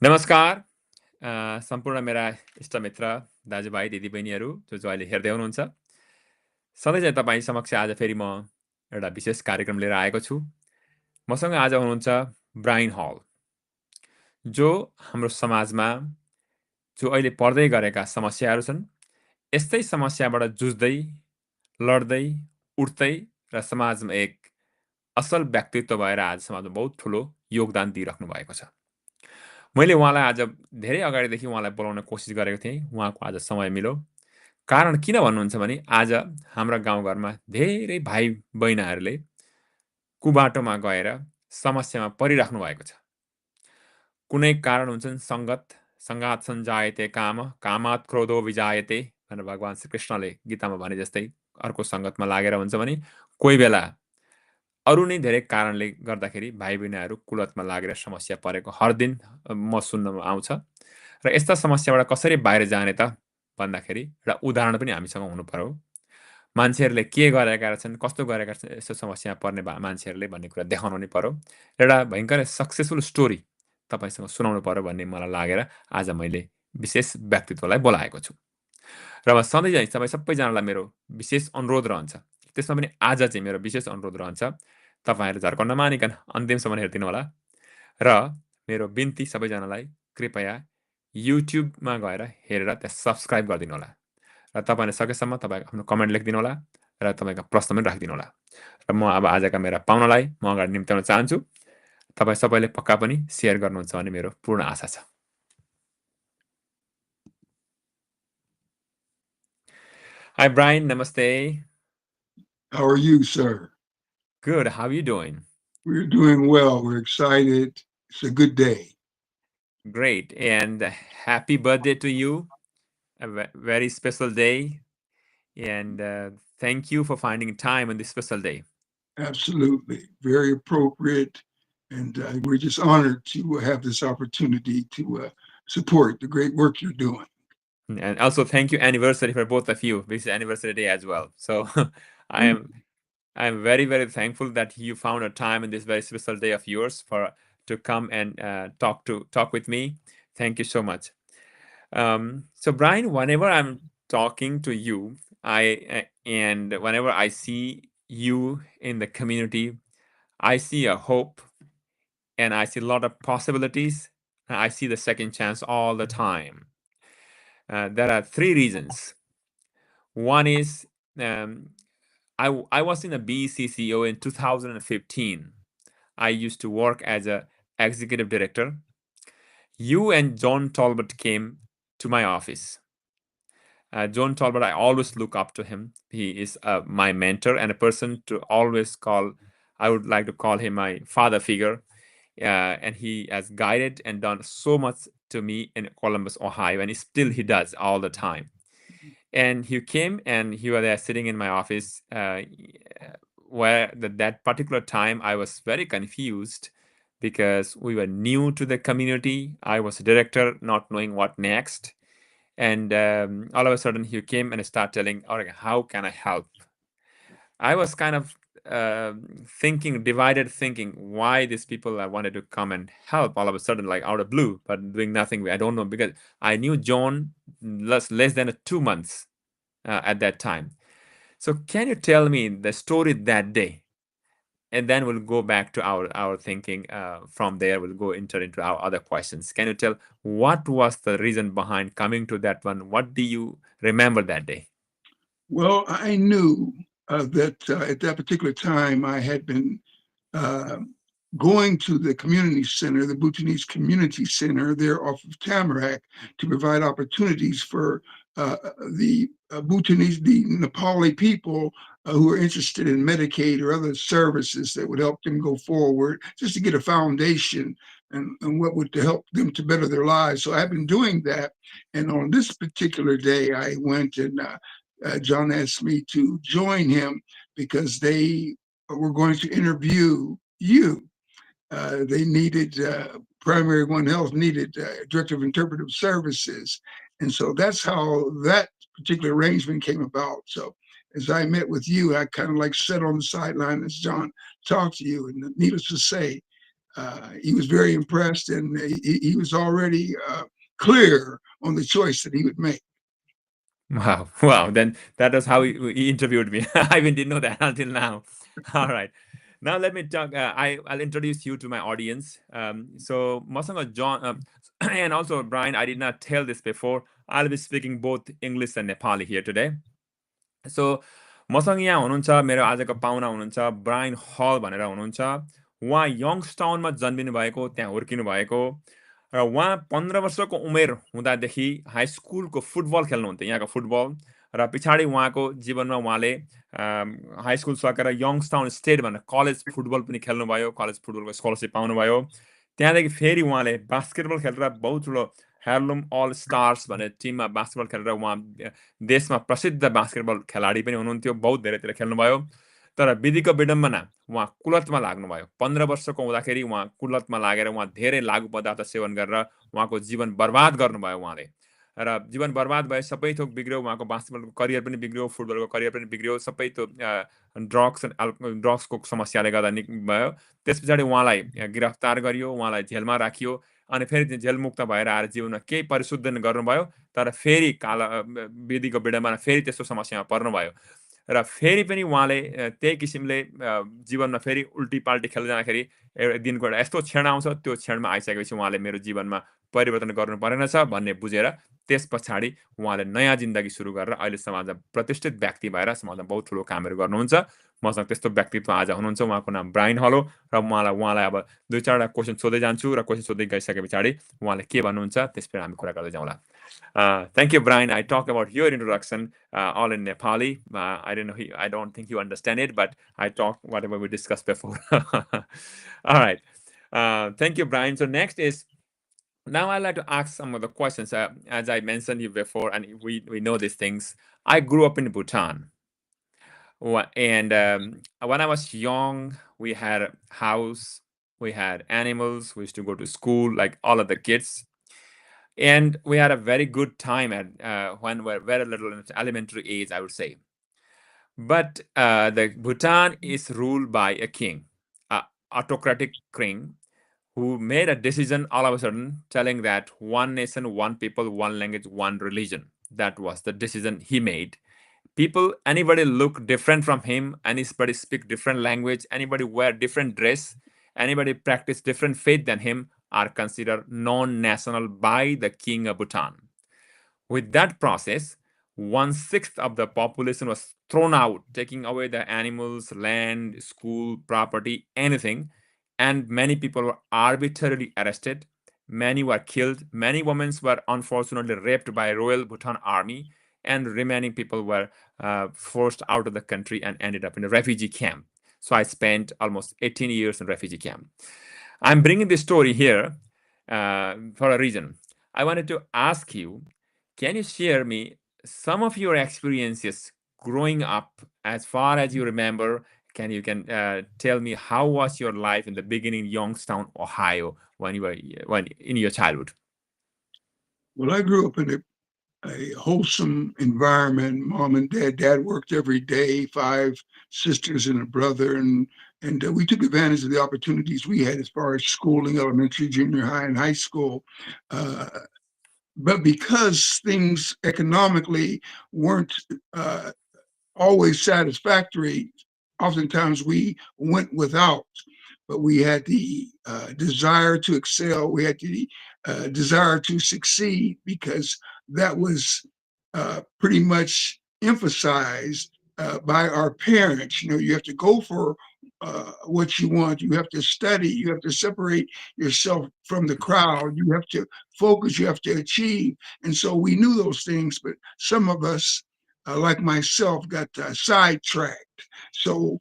नमस्कार सम्पूर्ण मेरा इष्टमित्र दाजुभाइ दिदीबहिनीहरू जो अहिले हेर्दै हुनुहुन्छ सधैँ चाहिँ तपाईँ समक्ष आज फेरि म एउटा विशेष कार्यक्रम लिएर आएको छु। मसँग आज हुनुहुन्छ ब्रायन हल, जो हाम्रो समाजमा जो अहिले पर्दै गरेका समस्याहरू छन्, यस्तै समस्याबाट जुझ्दै, लड्दै, उठ्दै र समाजमा एक असल व्यक्तित्व भएर आज समाजमा बहुत ठुलो योगदान दिइराख्नु भएको छ। मैले उहाँलाई आज धेरै अगाडिदेखि उहाँलाई बोलाउन कोसिस गरेको थिएँ। उहाँको आज समय मिल्यो। कारण किन भन्नुहुन्छ भने आज हाम्रा गाउँघरमा धेरै भाइ बहिनीहरूले कुबाटोमा गएर समस्यामा परिराख्नु भएको छ। कुनै कारण हुन्छन् सङ्गात सञ्जायते कामात् क्रोधो विजायते भनेर भगवान् श्रीकृष्णले गीतामा भने जस्तै अर्को सङ्गतमा लागेर हुन्छ भने कोही बेला अरू नै धेरै कारणले गर्दाखेरि भाइ बहिनीहरू कुलतमा लागेर समस्या परेको हर दिन म सुन्नमा आउँछ। र यस्ता समस्याबाट कसरी बाहिर जाने त भन्दाखेरि एउटा उदाहरण पनि हामीसँग हुनु पर्यो। मान्छेहरूले के गरेका छन्, कस्तो गरेका छन् यस्तो समस्यामा पर्ने मान्छेहरूले भन्ने कुरा देखाउनु नि पर्यो। एउटा भयङ्कर सक्सेसफुल स्टोरी तपाईँसँग सुनाउनु पर्यो भन्ने मलाई लागेर आज मैले विशेष व्यक्तित्वलाई बोलाएको छु। र म सधैँ चाहिँ तपाईँ सबैजनालाई मेरो विशेष अनुरोध रहन्छ। त्यसमा पनि आज चाहिँ मेरो विशेष अनुरोध रहन्छ, तपाईँहरू झर्कन नमानिकन अन्तिमसम्म हेरिदिनु होला। र मेरो बिन्ती सबैजनालाई कृपया युट्युबमा गएर हेरेर त्यहाँ सब्सक्राइब गरिदिनु होला। र तपाईँले सकेसम्म तपाईँको आफ्नो कमेन्ट लेखिदिनु होला र तपाईँको प्रश्न पनि राखिदिनु होला। र म अब आजका मेरा पाहुनालाई म अगाडि निम्त्याउन चाहन्छु। तपाईँ सबैले पक्का पनि सेयर गर्नुहुन्छ भन्ने मेरो पूर्ण आशा छ। Hi Brian, namaste. How are you, sir? Good. How are you doing? We're doing well. We're excited. It's a good day. Great. And happy birthday to you. A very special day. And thank you for finding time on this special day. Absolutely. Very appropriate. And we're just honored to have this opportunity to support the great work you're doing. And also thank you anniversary for both of you. This is anniversary day as well. So I'm very, very thankful that you found a time in this very special day of yours to come and talk with me. Thank you so much. So Brian, whenever I'm talking to you, and whenever I see you in the community, I see a hope and I see a lot of possibilities. I see the second chance all the time. There are three reasons. One is I was in a BCCO in 2015. I used to work as a executive director. You and John Talbot came to my office. John Talbot, I always look up to him. He is my mentor and a person to always call. I would like to call him my father figure. And he has guided and done so much to me in Columbus, Ohio, and he does all the time. And he came and he was there sitting in my office where that particular time I was very confused because we were new to the community. I was a director, not knowing what next. And all of a sudden he came and started telling, all right, how can I help? I was kind of divided thinking why these people wanted to come and help all of a sudden, like out of blue, but doing nothing. I don't know, because I knew John less than 2 months at that time. So can you tell me the story that day? And then we'll go back to our thinking. From there, we'll go into our other questions. Can you tell what was the reason behind coming to that one? What do you remember that day? Well, I knew that at that particular time I had been going to the community center, the Bhutanese Community Center there off of Tamarack, to provide opportunities for the Bhutanese, the Nepali people who are interested in Medicaid or other services that would help them go forward, just to get a foundation and what would to help them to better their lives. So I've been doing that. And on this particular day, I went and John asked me to join him because they were going to interview you. They needed Primary One Health needed Director of Interpretive Services. And so that's how that particular arrangement came about. So as I met with you, I kind of like sat on the sideline as John talked to you. And needless to say, he was very impressed, and he was already clear on the choice that he would make. Wow, wow. Then that was how he interviewed me. I even didn't know that until now. All right. Now let me talk. I'll introduce you to my audience. So मसँग John and also Brian, I did not tell this before. I'll be speaking both English and Nepali here today. So मसँग यहाँ हुनुहुन्छ मेरो आजको पाहुना हुनुहुन्छ Brian हल भनेर हुनुहुन्छ। उहाँ यङ्गस्टाउनमा जन्मिनु भएको, त्यहाँ हुर्किनु भएको र उहाँ 15 वर्षको उमेर हुँदादेखि हाई स्कुलको फुटबल खेल्नुहुन्थ्यो, यहाँको फुटबल। र पछाडि उहाँको जीवनमा उहाँले हाई स्कुल सकेर यङ्गस्टाउन स्टेट भनेर कलेज फुटबल पनि खेल्नुभयो, कलेज फुटबलको स्कलरसिप पाउनुभयो। त्यहाँदेखि फेरि उहाँले बास्केटबल खेलेर बहुत ठुलो हेर्लुम अल स्टार्स भन्ने टिममा बास्केटबल खेलेर उहाँ देशमा प्रसिद्ध बास्केटबल खेलाडी पनि हुनुहुन्थ्यो, बहुत धेरैतिर खेल्नुभयो। तर विधिको विडम्बना उहाँ कुलतमा लाग्नुभयो। 15 वर्षको हुँदाखेरि उहाँ कुलतमा लागेर उहाँ धेरै लागु पदार्थ सेवन गरेर उहाँको जीवन बर्बाद गर्नुभयो उहाँले। र जीवन बर्बाद भए, सबै थोक बिग्रियो, उहाँको बास्केटबलको करियर पनि बिग्रियो, फुटबलको करियर पनि बिग्रियो, सबै त्यो ड्रग्सको समस्याले गर्दा भयो। त्यस पछाडि उहाँलाई गिरफ्तार गरियो, उहाँलाई जेलमा राखियो, अनि फेरि जेलमुक्त भएर आएर जीवनमा केही परिशुद्ध गर्नुभयो। तर फेरि विधिको विडम्बना फेरि त्यस्तो समस्यामा पर्नुभयो। र फेरि पनि उहाँले त्यही किसिमले जीवनमा फेरि उल्टी पाल्टी खेल्दै जाँदाखेरि एउटा दिनको एउटा यस्तो क्षण आउँछ, त्यो क्षणमा आइसकेपछि उहाँले मेरो जीवनमा परिवर्तन गर्नु परेनछ भन्ने बुझेर त्यस पछाडि उहाँले नयाँ जिन्दगी सुरु गरेर अहिले समाजमा प्रतिष्ठित व्यक्ति भएर समाजमा बहुत ठुलो कामहरू गर्नुहुन्छ। मसँग त्यस्तो व्यक्तित्व आज हुनुहुन्छ, उहाँको नाम ब्रायन हल हो। र उहाँलाई अब 2-4वटा क्वेसन सोध्दै जान्छु र क्वेसन सोध्दै गइसके पछाडि उहाँले के भन्नुहुन्छ त्यसपछि हामी कुरा गर्दै जाउँला। Thank you, Brian. I talk about your introduction all in Nepali. I don't think you understand it, but I talk whatever we discussed before. All right. Thank you, Brian. So next is, now I'd like to ask some of the questions. As I mentioned you before, and we know these things. I grew up in Bhutan. And when I was young, we had a house, we had animals, we used to go to school like all of the kids. And we had a very good time at when we were very little in elementary age, I would say. But the Bhutan is ruled by a king, an autocratic king, who made a decision all of a sudden telling that one nation, one people, one language, one religion. That was the decision he made. People, anybody look different from him, anybody speak different language, anybody wear different dress, anybody practice different faith than him are considered non-national by the king of Bhutan. With that process, 1/6 of the population was thrown out, taking away the animals, land, school, property, anything. And many people were arbitrarily arrested. Many were killed. Many women were unfortunately raped by Royal Bhutan Army. And remaining people were forced out of the country and ended up in a refugee camp. So I spent almost 18 years in refugee camp. I'm bringing this story here for a reason. I wanted to ask you, can you share me some of your experiences growing up as far as you remember? Can you tell me how was your life in the beginning, Youngstown, Ohio, when in your childhood? Well, I grew up in a wholesome environment. Mom and dad worked every day, 5 sisters and a brother, and we took advantage of the opportunities we had as far as schooling, elementary, junior high, and high school. But because things economically weren't always satisfactory, oftentimes we went without. But we had the desire to excel. We had the desire to succeed, because that was pretty much emphasized by our parents. You have to go for what you want. You have to study. You have to separate yourself from the crowd. You have to focus. You have to achieve. And so we knew those things, but some of us, like myself, got sidetracked. So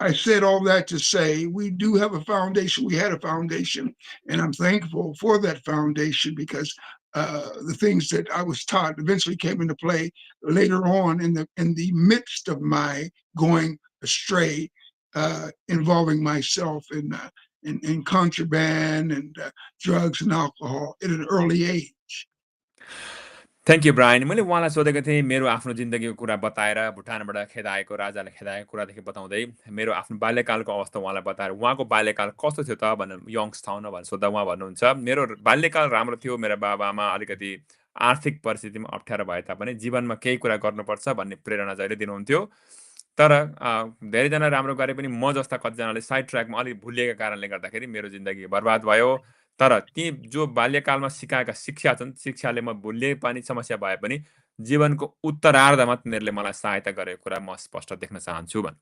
I said all that to say we do have a foundation. We had a foundation, and I'm thankful for that foundation, because the things that I was taught eventually came into play later on in the midst of my going astray, involving myself in contraband and drugs and alcohol at an early age. Thank you Brian. मैले उहाँलाई सोधेको थिएँ मेरो आफ्नो जिन्दगीको कुरा बताएर, भुटानबाट खेदाएको, राजाले खेदाएको कुरादेखि बताउँदै, मेरो आफ्नो बाल्यकालको अवस्था उहाँलाई बताएर, उहाँको बाल्यकाल कस्तो थियो त भनेर यङ्गस्टाउनमा भनेर सोद्धा उहाँ भन्नुहुन्छ, मेरो बाल्यकाल राम्रो थियो, मेरा बाबुआमा अलिकति आर्थिक परिस्थितिमा अप्ठ्यारो भए तापनि जीवनमा केही कुरा गर्नुपर्छ भन्ने प्रेरणा जहिले दिनुहुन्थ्यो। तर धेरैजना राम्रो गरे पनि म जस्ता कतिजनाले साइड ट्र्याकमा अलिक भुलिएका कारणले गर्दाखेरि मेरो जिन्दगी बर्बाद भयो। तर ती जो बाल्यकालमा सिकाएका शिक्षा छन्, शिक्षाले म भुलिए पनि समस्या भए पनि जीवनको उत्तरार्धमा तिनीहरूले मलाई सहायता गरेको कुरा म स्पष्ट देख्न चाहन्छु भन्।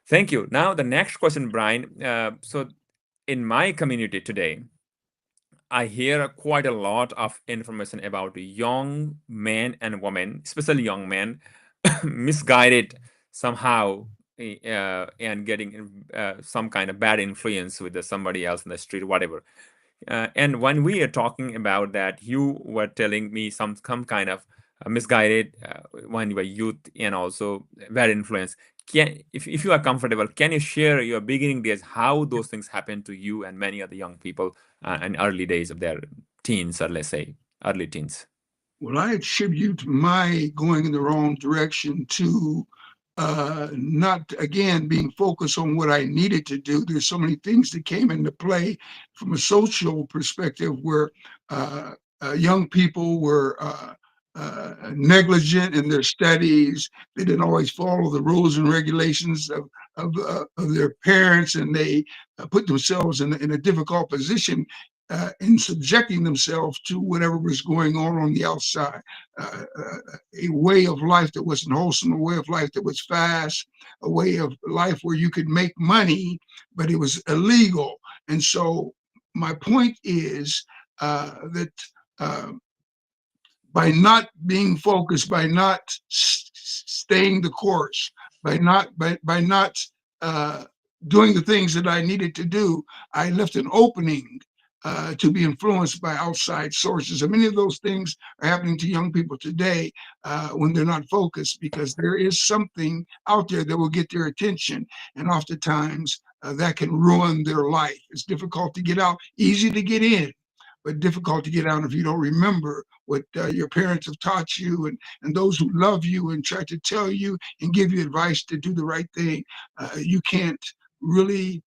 Thank you. Now the next question, Brian. So in my community today, I hear quite a lot of information about young men and women, especially young men, misguided somehow and getting some kind of bad influence with somebody else in the street, whatever. And when we are talking about that, you were telling me some kind of misguided when you were youth and also bad influence. If you are comfortable, can you share your beginning days, how those things happened to you and many other young people in early days of their teens, or let's say early teens? Well, I attribute my going in the wrong direction to not, again, being focused on what I needed to do. There's so many things that came into play from a social perspective where young people were negligent in their studies. They didn't always follow the rules and regulations of their parents, and they put themselves in a difficult position in subjecting themselves to whatever was going on the outside. A way of life that wasn't wholesome, a way of life that was fast, a way of life where you could make money, but it was illegal. And so my point is that by not being focused, by not staying the course, by not doing the things that I needed to do, I left an opening to be influenced by outside sources. And many of those things are happening to young people today when they're not focused, because there is something out there that will get their attention. And oftentimes that can ruin their life. It's difficult to get out, easy to get in, but difficult to get out if you don't remember what your parents have taught you, and those who love you and try to tell you and give you advice to do the right thing. You can't really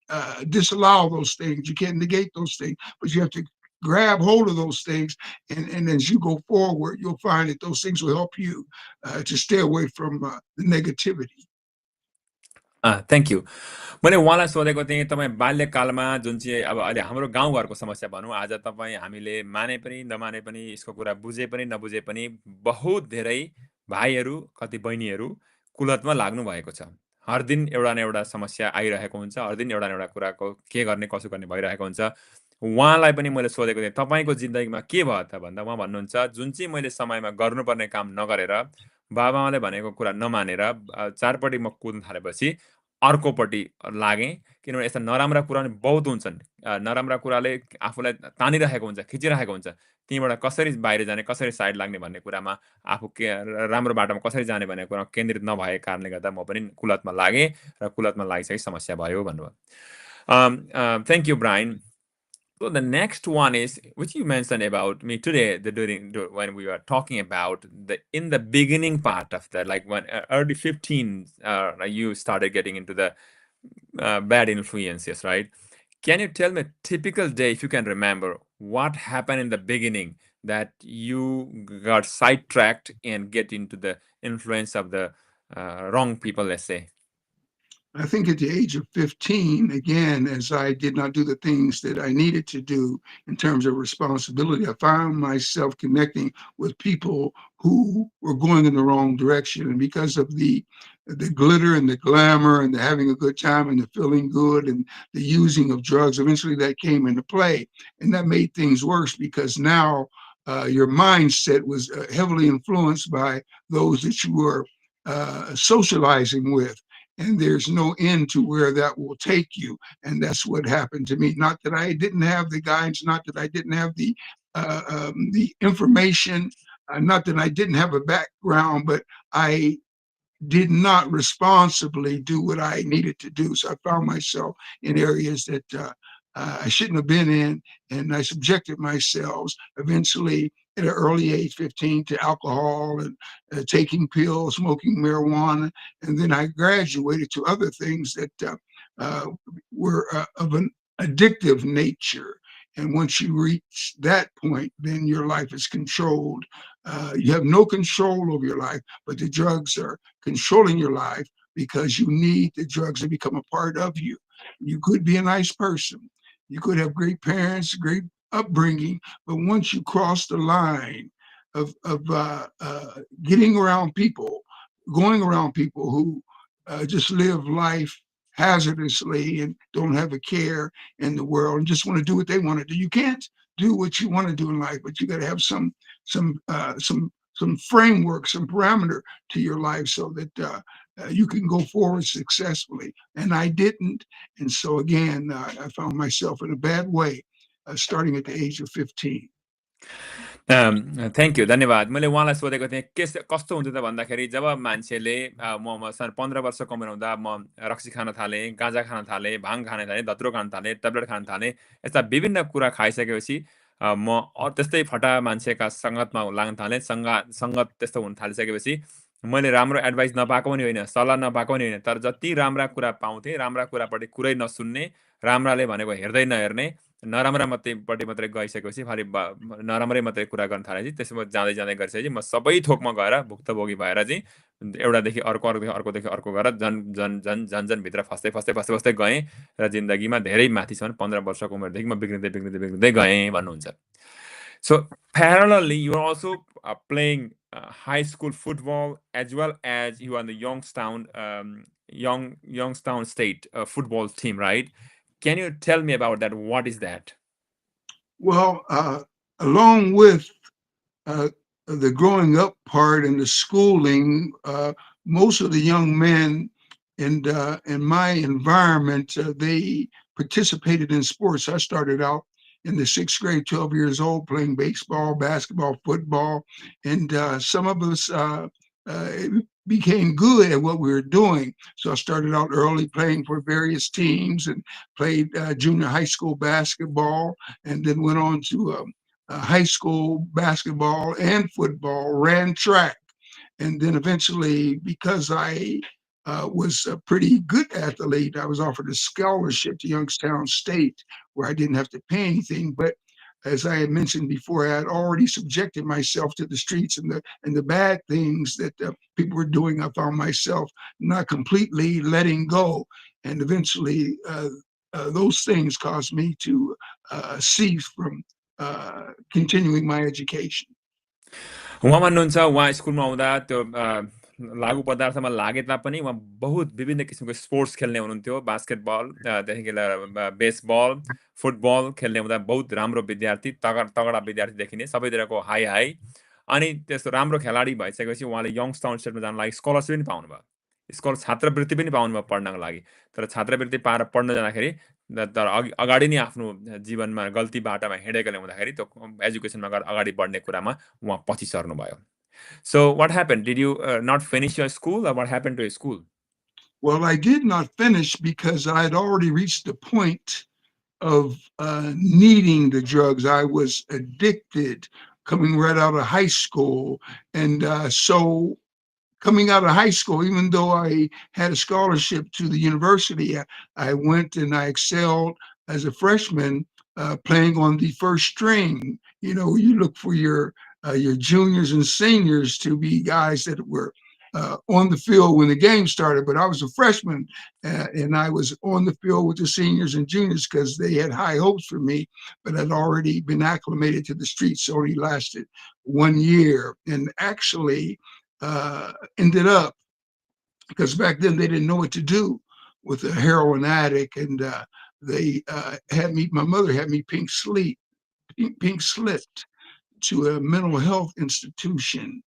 disallow those things. You can't negate those things, but you have to grab hold of those things. And as you go forward, you'll find that those things will help you to stay away from the negativity. Thank you. मैले उहाँलाई सोधेको थिएँ, तपाईँ बाल्यकालमा जुन चाहिँ अब अहिले हाम्रो गाउँघरको समस्या भनौँ, आज तपाईँ हामीले माने पनि नमाने पनि यसको कुरा बुझे पनि नबुझे पनि बहुत धेरै भाइहरू, कति बहिनीहरू कुलतमा लाग्नु भएको छ। हर दिन एउटा न एउटा समस्या आइरहेको हुन्छ, हर दिन एउटा न एउटा कुराको के गर्ने कसो गर्ने भइरहेको हुन्छ। उहाँलाई पनि मैले सोधेको थिएँ, तपाईँको जिन्दगीमा के भयो त भन्दा उहाँ भन्नुहुन्छ, जुन चाहिँ मैले समयमा गर्नुपर्ने काम नगरेर, बाबाआमाले भनेको कुरा नमानेर चारपट्टि म कुद्न थालेपछि अर्कोपट्टि लागेँ। किनभने यस्ता नराम्रा कुरा पनि बहुत हुन्छन्। नराम्रा कुराले आफूलाई तानिरहेको हुन्छ, खिचिरहेको हुन्छ। त्यहीँबाट कसरी बाहिर जाने, कसरी साइड लाग्ने भन्ने कुरामा आफू राम्रो बाटोमा कसरी जाने भन्ने कुरामा केन्द्रित नभएको कारणले गर्दा म पनि कुलतमा लागेँ र कुलतमा लागिसके समस्या भयो भन्नुभयो। Thank you Brian. So the next one is, which you mentioned about me today, when we were talking about in the beginning part of that, like when early 15, you started getting into the bad influences, right? Can you tell me a typical day, if you can remember, what happened in the beginning that you got sidetracked and get into the influence of the wrong people, let's say? I think at the age of 15, again, as I did not do the things that I needed to do in terms of responsibility, I found myself connecting with people who were going in the wrong direction. And because of the glitter and the glamour and the having a good time and the feeling good and the using of drugs, eventually that came into play. And that made things worse, because now your mindset was heavily influenced by those that you were socializing with. And there's no end to where that will take you. And that's what happened to me. Not that I didn't have the guidance, not that I didn't have the information, not that I didn't have a background, but I did not responsibly do what I needed to do. So I found myself in areas that I shouldn't have been in, and I subjected myself eventually at an early age, 15, to alcohol and taking pills, smoking marijuana, and then I graduated to other things that uh, were of an addictive nature. And once you reach that point, then your life is controlled. You have no control over your life, but the drugs are controlling your life because you need the drugs to become a part of you. You could be a nice person. You could have great parents, great upbringing, but once you cross the line of getting around people, going around people who just live life hazardously and don't have a care in the world and just want to do what they want to do. You can't do what you want to do in life, but you got to have some framework, some parameter to your life so that you can go forward successfully. And I didn't, and so again, I found myself in a bad way, starting at the age of 15. Thank you धन्यवाद मैले उहाँलाई सोधेको थिएँ कस्तो हुन्छ त भन्दाखेरि जब मान्छेले म 15 वर्षको उमेर हुँदा म रक्सी खान थालेँ गाँजा खान थालेँ भाङ खान थालेँ धत्रो खान थालेँ ट्याब्लेट खान थालेँ यस्ता विभिन्न कुरा खाइसकेपछि म त्यस्तै फटा मान्छेका सङ्गतमा लाग्न थालेँ सङ्गत त्यस्तो हुन थालिसकेपछि मैले राम्रो एडभाइस नपाएको पनि होइन सल्लाह नपाएको पनि होइन तर जति राम्रा कुरा पाउँथेँ राम्रा कुरापट्टि कुरै नसुन्ने राम्राले भनेको हेर्दै नहेर्ने नराम्रा पट्टि मात्रै गइसकेपछि खालि नराम्रै मात्रै कुरा गर्न थालेपछि त्यसमा जाँदै जाँदै गरिसकेपछि म सबै थोकमा गएर भुक्तभोगी भएर चाहिँ एउटादेखि अर्को अर्कोदेखि अर्को गएर झन भित्र फस्दै फस्दै फस्दै फस्दै गएँ र जिन्दगीमा धेरै माथिसम्म 15 वर्षको उमेरदेखि म बिग्रिँदै गएँ भन्नुहुन्छ So parallelly, you are also playing high school football as well as you are in the Youngstown State football team, right? Can you tell me about that? What is that? Well, along with uh, the growing up part and the schooling, most of the young men in my environment, they participated in sports. I started out in the 6th grade, 12 years old, playing baseball, basketball, football, and some of us became good at what we were doing. So I started out early playing for various teams and played junior high school basketball, and then went on to high school basketball and football, ran track. And then eventually, because I was a pretty good athlete, I was offered a scholarship to Youngstown State where I didn't have to pay anything. But as I had mentioned before, I had already subjected myself to the streets and the bad things that people were doing. I found myself not completely letting go, and eventually those things caused me to cease from continuing my education. उहाँ भन्नुहुन्छ उहाँ स्कुलमा हुँदा त्यो लागु पदार्थमा लागे तापनि उहाँ बहुत विभिन्न किसिमको स्पोर्ट्स खेल्ने हुनुहुन्थ्यो बास्केटबल देखि लिएर बेसबल फुटबल खेल्ने हुँदा बहुत राम्रो विद्यार्थी तगडा विद्यार्थी देखिने सबैतिरको हाई हाई अनि त्यस्तो राम्रो खेलाडी भइसकेपछि उहाँले यङ्गस्टाउन स्टेटमा जान लागि स्कलरसिप पनि पाउनुभयो छात्रवृत्ति पनि पाउनुभयो पढ्नको लागि तर छात्रवृत्ति पाएर पढ्न जाँदाखेरि तर अगाडि नै आफ्नो जीवनमा गल्ती बाटामा हिँडेकोले हुँदाखेरि त्यो एजुकेसनमा अगाडि बढ्ने कुरामा उहाँ पछि सर्नुभयो So what happened? Did you not finish your school or what happened to your school? Well, I did not finish because I had already reached the point of needing the drugs. I was addicted coming right out of high school. And so coming out of high school, even though I had a scholarship to the university, I went and I excelled as a freshman playing on the first string. You know, you look for your juniors and seniors to be guys that were on the field when the game started, but I was a freshman and I was on the field with the seniors and juniors because they had high hopes for me, but I'd already been acclimated to the streets, so it lasted 1 year. And actually, ended up because back then they didn't know what to do with a heroin addict, and they had me. My mother had me pink slipped to a mental health institution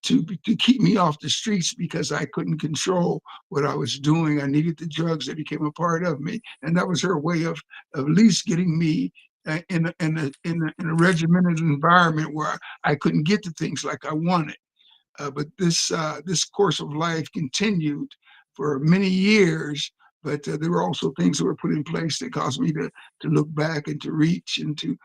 to keep me off the streets because I couldn't control what I was doing. I needed the drugs that became a part of me, and that was her way of at least getting me in a regimented environment where I couldn't get to things like I wanted. But this course of life continued for many years but there were also things that were put in place that caused me to look back and to reach and to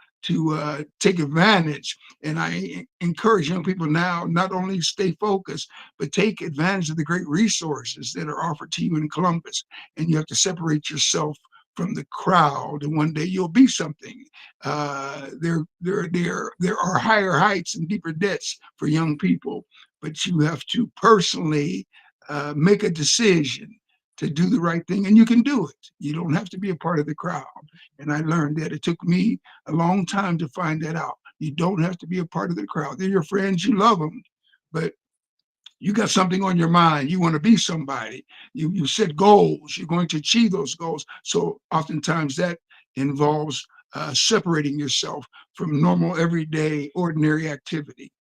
take advantage. And I encourage young people now not only stay focused, but take advantage of the great resources that are offered to you in Columbus. And you have to separate yourself from the crowd, and one day you'll be something. There are higher heights and deeper depths for young people, but you have to personally make a decision to do the right thing, and you can do it. You don't have to be a part of the crowd. And I learned that. It took me a long time to find that out. You don't have to be a part of the crowd. They're your friends, you love them, but you got something on your mind. You want to be somebody. You set goals. You're going to achieve those goals. So oftentimes that involves separating yourself from normal, everyday, ordinary activity.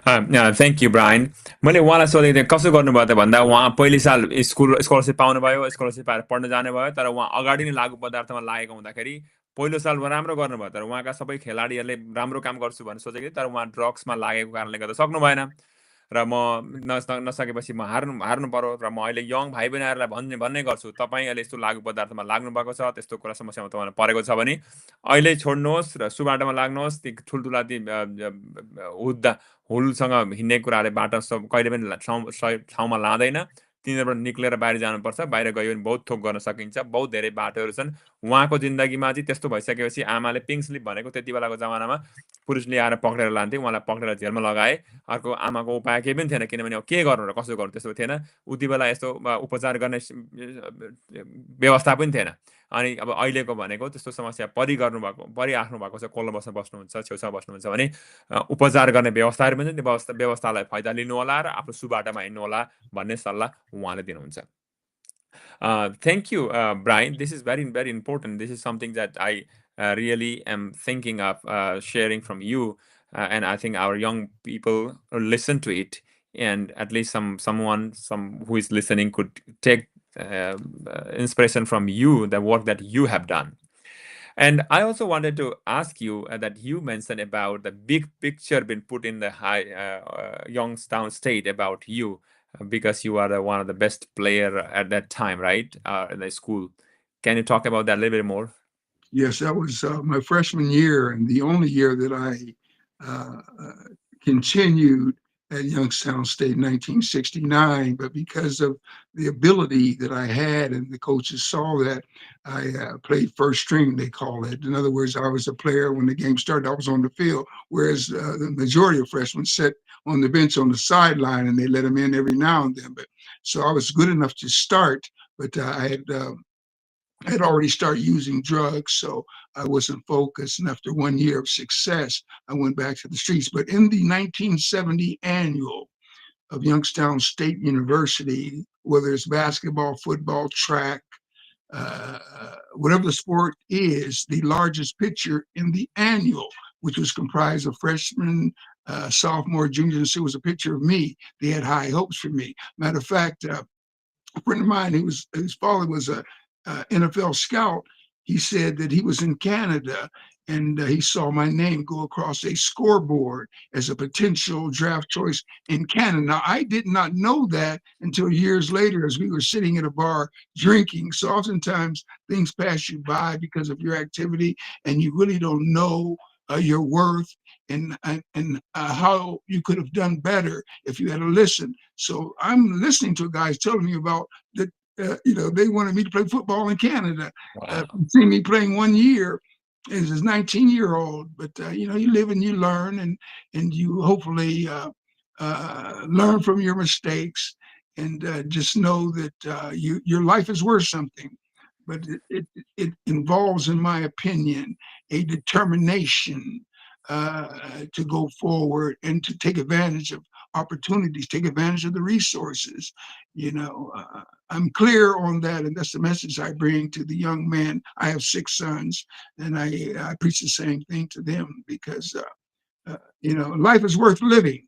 Thank you Brian मैले उहाँलाई सोधेको थिएँ कसो गर्नुभयो त भन्दा उहाँ पहिलो साल स्कलरसिप पाउनुभयो स्कलरसिप पाएर पढ्न जानुभयो तर उहाँ अगाडि नै लागु पदार्थमा लागेको हुँदाखेरि पहिलो साल राम्रो गर्नुभयो तर उहाँका सबै खेलाडीहरूले राम्रो काम गर्छु भनेर सोचेको थिएँ तर उहाँ ड्रग्समा लागेको कारणले गर्दा सक्नु भएन र म नसकेपछि म हार्नु पर्यो र म अहिले यङ भाइ बहिनीहरूलाई भन्ने गर्छु तपाईँ अहिले यस्तो लागु पदार्थमा लाग्नु भएको छ त्यस्तो कुरा समस्यामा तपाईँलाई परेको छ भने अहिले छोड्नुहोस् र सुबाटोमा लाग्नुहोस् ती ठुल्ठुला ती हुलसँग हिँड्ने कुराले बाटो कहिले पनि ठाउँमा लाँदैन तिनीहरूबाट निक्लेर बाहिर जानुपर्छ बाहिर गयो भने बहुत थोक गर्न सकिन्छ बहुत धेरै बाटोहरू छन् उहाँको जिन्दगीमा चाहिँ त्यस्तो भइसकेपछि आमाले पिङ्क स्लिप भनेको त्यति बेलाको जमानामा पुलिसले आएर पक्रेर लान्थे उहाँलाई पक्रेर जेलमा लगाए अर्को आमाको उपाय केही पनि थिएन किनभने अब के गर्नु र कसो गर्नु त्यस्तो थिएन उति बेला यस्तो उपचार गर्ने व्यवस्था पनि थिएन अनि अब अहिलेको भनेको त्यस्तो समस्या परिराख्नु भएको छ कोलम्बसमा बस्नुहुन्छ छेउछाउ बस्नुहुन्छ भने उपचार गर्ने व्यवस्थाहरू पनि त्यो व्यवस्थालाई फाइदा लिनु होला र आफ्नो सुबाटोमा हिँड्नु होला भन्ने सल्लाह उहाँले दिनुहुन्छ Thank you, Brian. This is very, very important. This is something that I really am thinking of sharing from you. And I think our young people listen to it. And at least someone who is listening could take inspiration from you, the work that you have done. And I also wanted to ask you that you mentioned about the big picture being put in the Youngstown State about you because you are one of the best player at that time, right? In the school. Can you talk about that a little bit more? Yes, that was my freshman year and the only year that I continued at Youngstown State in 1969. But because of the ability that I had and the coaches saw that, I played first string, they call it. In other words, I was a player when the game started, I was on the field, whereas the majority of freshmen sat on the bench on the sideline and they let them in every now and then. But so I was good enough to start, but I had already started using drugs, so I wasn't focused. And after 1 year of success, I went back to the streets. But in the 1970 annual of Youngstown State University, whether it's basketball, football, track, whatever the sport is, the largest picture in the annual, which was comprised of freshmen, sophomore, juniors, and so it was a picture of me. They had high hopes for me. Matter of fact, a friend of mine whose father was a NFL scout, he said that he was in Canada and he saw my name go across a scoreboard as a potential draft choice in Canada. Now, I did not know that until years later as we were sitting at a bar drinking. So oftentimes things pass you by because of your activity and you really don't know your worth and how you could have done better if you had listened. So I'm listening to guys telling me about that. They wanted me to play football in Canada. Wow. See me playing 1 year as a 19-year-old, but you live and you learn, and you hopefully learn from your mistakes, and just know that your life is worth something. But it involves, in my opinion, a determination to go forward and to take advantage of opportunities, take advantage of the resources. I'm clear on that, and that's the message I bring to the young men. I have 6 sons, and I preach the same thing to them because life is worth living,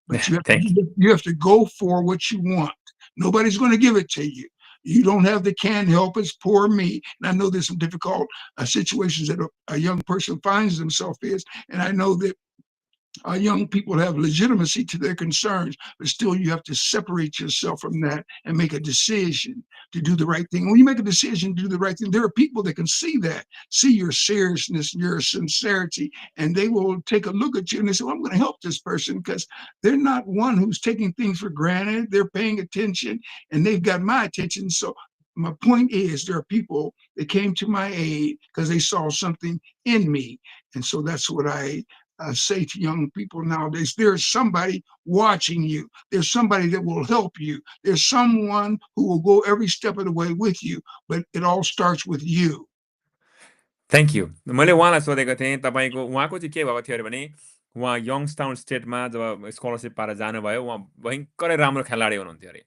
but you have to go for what you want. Nobody's going to give it to you. You don't have the canned help. It's poor me. And I know there's some difficult situations that a young person finds themselves in. And I know that Young people have legitimacy to their concerns, but still you have to separate yourself from that and make a decision to do the right thing. When you make a decision to do the right thing, there are people that can see your seriousness, your sincerity, and they will take a look at you and they say, well, I'm going to help this person because they're not one who's taking things for granted. They're paying attention and they've got my attention. So my point is there are people that came to my aid because they saw something in me. And so that's what I say to young people nowadays. There's somebody watching you. There's somebody that will help you. There's someone who will go every step of the way with you, but it all starts with you. Thank you. मैले उहाँलाई सोधेको थिएँ तपाईँको उहाँको चाहिँ के भएको थियो अरे भने उहाँ यङ्गस्टाउन स्टेटमा जब स्कलरसिप पाएर जानुभयो उहाँ भयङ्करै राम्रो खेलाडी हुनुहुन्थ्यो अरे।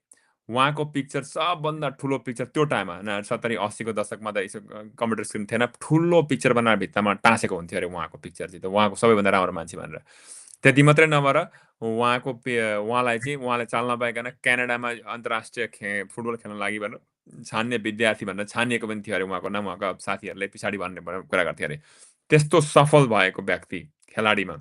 उहाँको पिक्चर सबभन्दा ठुलो पिक्चर त्यो टाइममा 70-80को दशकमा त यसो कम्प्युटर स्क्रिन थिएन, ठुलो पिक्चर बनाएर भित्तामा टाँसेको हुन्थ्यो अरे उहाँको पिक्चर चाहिँ, त उहाँको सबैभन्दा राम्रो मान्छे भनेर। त्यति मात्रै नभएर उहाँले चाल नपाइकन क्यानाडामा अन्तर्राष्ट्रिय फुटबल खेल्न लागि भनेर छान्ने विद्यार्थी भनेर छानिएको पनि थियो अरे उहाँको नाम। उहाँका साथीहरूले पछाडि भन्ने कुरा गर्थे अरे। त्यस्तो सफल भएको व्यक्ति खेलाडीमा,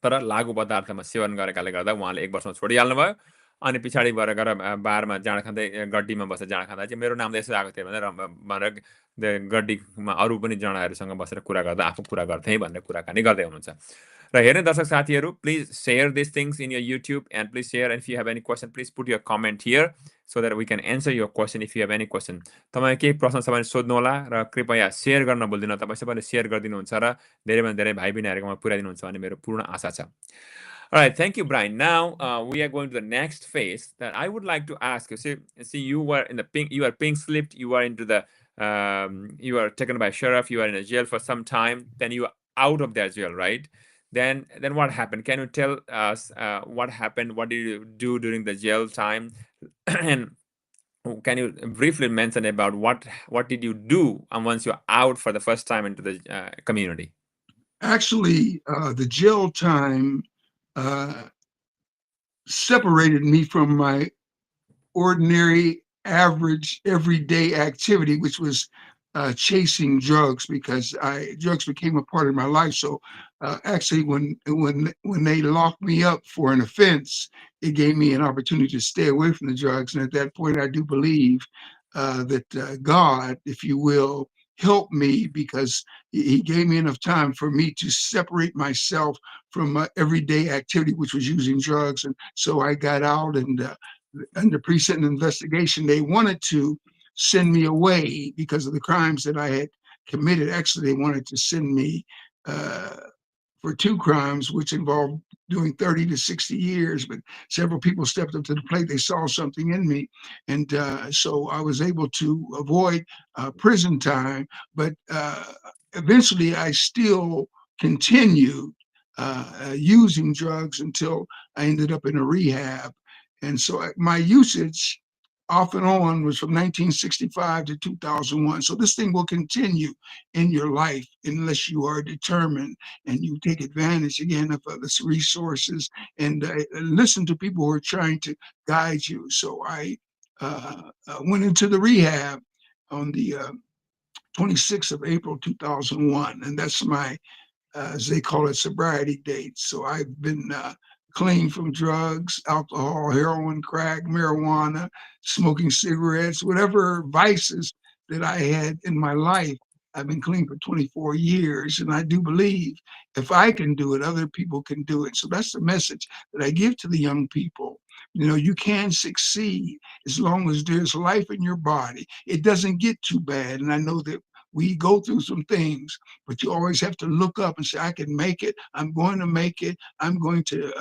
तर लागु पदार्थमा सेवन गरेकाले गर्दा उहाँले 1 वर्षमा छोडिहाल्नु भयो। अनि पछाडि गएर बारमा जाँड खाँदै गड्डीमा बसेर जाँड खाँदा चाहिँ मेरो नाम त यसो आएको थियो भनेर गड्डीमा अरू पनि जनाहरूसँग बसेर कुरा गर्दा आफू कुरा गर्थेँ भन्ने कुराकानी गर्दै हुनुहुन्छ। र हेर्ने दर्शक साथीहरू, please share this things in your YouTube and please share, and if you have any question please put your comment here so that we can answer your question if you have any question. तपाईँ केही प्रश्न छ भने सोध्नु होला र कृपया share गर्न भुल्दिनँ। तपाईँ सबैले सेयर गरिदिनुहुन्छ र धेरैभन्दा धेरै भाइ बहिनीहरूकोमा पुर्याइदिनुहुन्छ भन्ने मेरो पूर्ण आशा छ। All right, thank you, Brian. Now we are going to the next phase that I would like to ask you. See, you were in the pink, you are pink slipped, you are into the, you were taken by sheriff, you are in a jail for some time, then you are out of that jail, right? Then what happened? Can you tell us what happened? What did you do during the jail time? And can you briefly mention about what did you do once you're out for the first time into the community? Actually, the jail time separated me from my ordinary, average, everyday activity, which was chasing drugs, because drugs became a part of my life. So actually, when they locked me up for an offense, it gave me an opportunity to stay away from the drugs. And at that point, I do believe that God, if you will, helped me, because he gave me enough time for me to separate myself from my everyday activity, which was using drugs. And so I got out, and under pre-sentence investigation, they wanted to send me away because of the crimes that I had committed. Actually, they wanted to send me for 2 crimes, which involved doing 30 to 60 years, but several people stepped up to the plate. They saw something in me. And so I was able to avoid prison time, but eventually I still continued using drugs until I ended up in a rehab. And so my usage off and on was from 1965 to 2001. So this thing will continue in your life unless you are determined and you take advantage again of others' resources and listen to people who are trying to guide you. So I went into the rehab on the 26th of April 2001, and that's my as they call it, sobriety dates. So I've been clean from drugs, alcohol, heroin, crack, marijuana, smoking cigarettes, whatever vices that I had in my life. I've been clean for 24 years, and I do believe if I can do it, other people can do it. So that's the message that I give to the young people. You know, you can succeed as long as there's life in your body. It doesn't get too bad. And I know that we go through some things, but you always have to look up and say, I can make it. I'm going to make it. I'm going to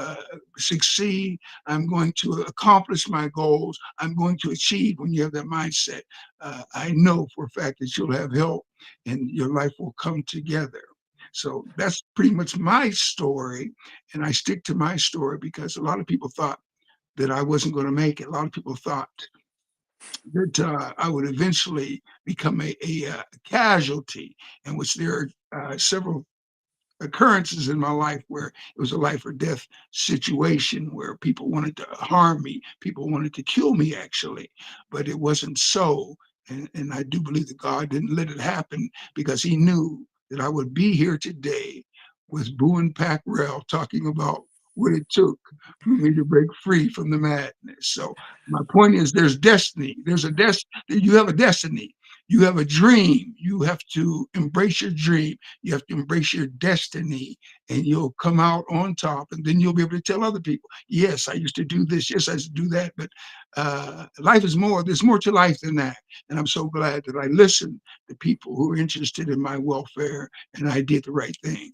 succeed. I'm going to accomplish my goals. I'm going to achieve. When you have that mindset, I know for a fact that you'll have help and your life will come together. So that's pretty much my story. And I stick to my story because a lot of people thought that I wasn't going to make it. A lot of people thought that I would eventually become a casualty, in which there are several occurrences in my life where it was a life or death situation where people wanted to harm me, people wanted to kill me actually, but it wasn't so. And I do believe that God didn't let it happen because he knew that I would be here today was Boone Packrell talking about what it took for me to break free from the madness. So my point is there's destiny. You have a destiny. You have a dream. You have to embrace your dream. You have to embrace your destiny, and you'll come out on top. And then you'll be able to tell other people, yes, I used to do this. Yes, I used to do that. But life is more. There's more to life than that. And I'm so glad that I listened to people who are interested in my welfare, and I did the right thing.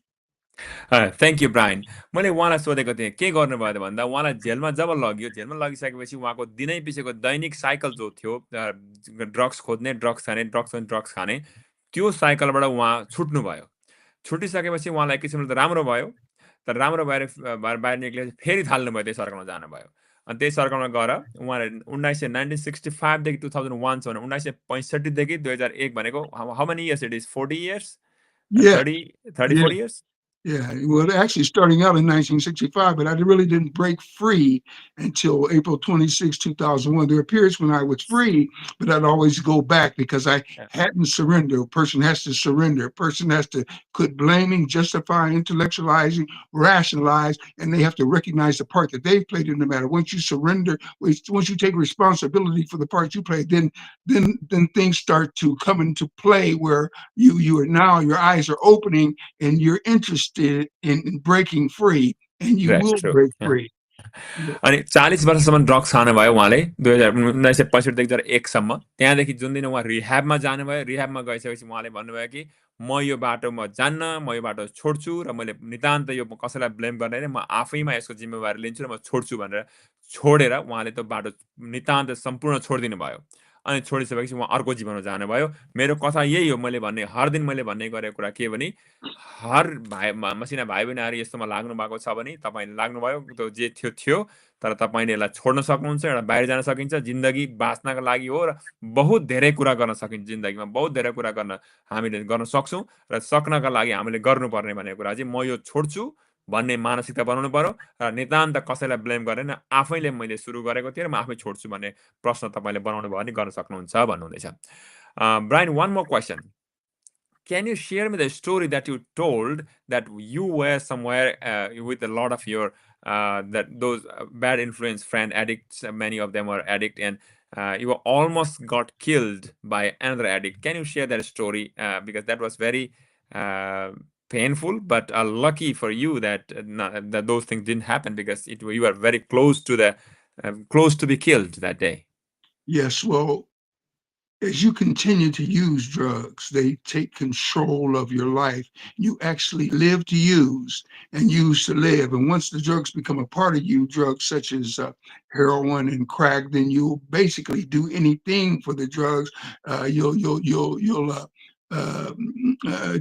Thank you Brian. मैले उहाँलाई सोधेको थिएँ के गर्नुभयो त भन्दा उहाँलाई जेलमा जब लग्यो, जेलमा लगिसकेपछि उहाँको दिनै पछिको दैनिक साइकल जो थियो ड्रग्स खोज्ने, ड्रग्स खाने, त्यो साइकलबाट उहाँ छुट्नुभयो। छुटिसकेपछि उहाँलाई एक किसिमले त राम्रो भयो, तर राम्रो भएर बाहिर निक्लेपछि फेरि थाल्नुभयो त्यही सर्कलमा जानुभयो। अनि त्यही सर्कलमा गएर उहाँले 1965 देखि 2001 सम्म 1965 देखि 2001 भनेको how many years it is 40 years Yeah, 30 yeah. 40 years Yeah, well, actually starting out in 1965, but I really didn't break free until April 26, 2001. There were periods when I was free, but I'd always go back because I hadn't surrendered. A person has to surrender. A person has to quit blaming, justifying, intellectualizing, rationalize, and they have to recognize the part that they've played in the matter. Once you surrender, once you take responsibility for the part you played, then things start to come into play where you are now your eyes are opening and you're interested in breaking free, and you That's will true. break free. अनि 40 वर्षसम्म drugs खानुभयो उहाँले 1965 देखि 2001सम्म। त्यहाँदेखि जुन दिन उहाँ रिह्याबमा जानुभयो, रिह्याबमा गइसकेपछि उहाँले भन्नुभयो कि म यो बाटो म जान्न, म यो बाटो छोड्छु र मैले नितान्त यो कसैलाई ब्लेम गर्दैन, म आफैमा यसको जिम्मेवारी लिन्छु र म छोड्छु भनेर छोडेर उहाँले त्यो बाटो नितान्त सम्पूर्ण छोडिदिनु भयो। अनि छोडिसकेपछि उहाँ अर्को जीवनमा जानुभयो। मेरो कथा यही हो, मैले भन्ने हर दिन मैले भन्ने गरेको कुरा के भने हर मसिना भाइ बहिनीहरू यस्तोमा लाग्नु भएको छ भने तपाईँले लाग्नुभयो, त्यो जे थियो थियो, तर तपाईँले यसलाई छोड्न सक्नुहुन्छ, एउटा बाहिर जान सकिन्छ, जिन्दगी बाँच्नका लागि हो र बहुत धेरै कुरा गर्न सकिन्छ जिन्दगीमा, बहुत धेरै कुरा गर्न हामीले गर्न सक्छौँ र सक्नका लागि हामीले गर्नुपर्ने भन्ने कुरा चाहिँ म यो छोड्छु भन्ने मानसिकता बनाउनु पर्यो र नितान्त कसैलाई ब्लेम गरेन, आफैले मैले सुरु गरेको थिएँ र म आफै छोड्छु भन्ने प्रश्न तपाईँले बनाउनु भयो भने गर्न सक्नुहुन्छ भन्नुहुँदैछ। Brian, one more question. Can you share me the story that you told that you were somewhere with a lot of your that those bad influence friend addicts, many of them were addict, and you were almost got killed by another addict. Can you share that story? Because that was very painful, but lucky for you that that those things didn't happen because you were very close to the close to be killed that day. Yes, well, as you continue to use drugs, they take control of your life. You actually live to use and use to live. And once the drugs become a part of you, drugs such as heroin and crack, then you'll basically do anything for the drugs. You'll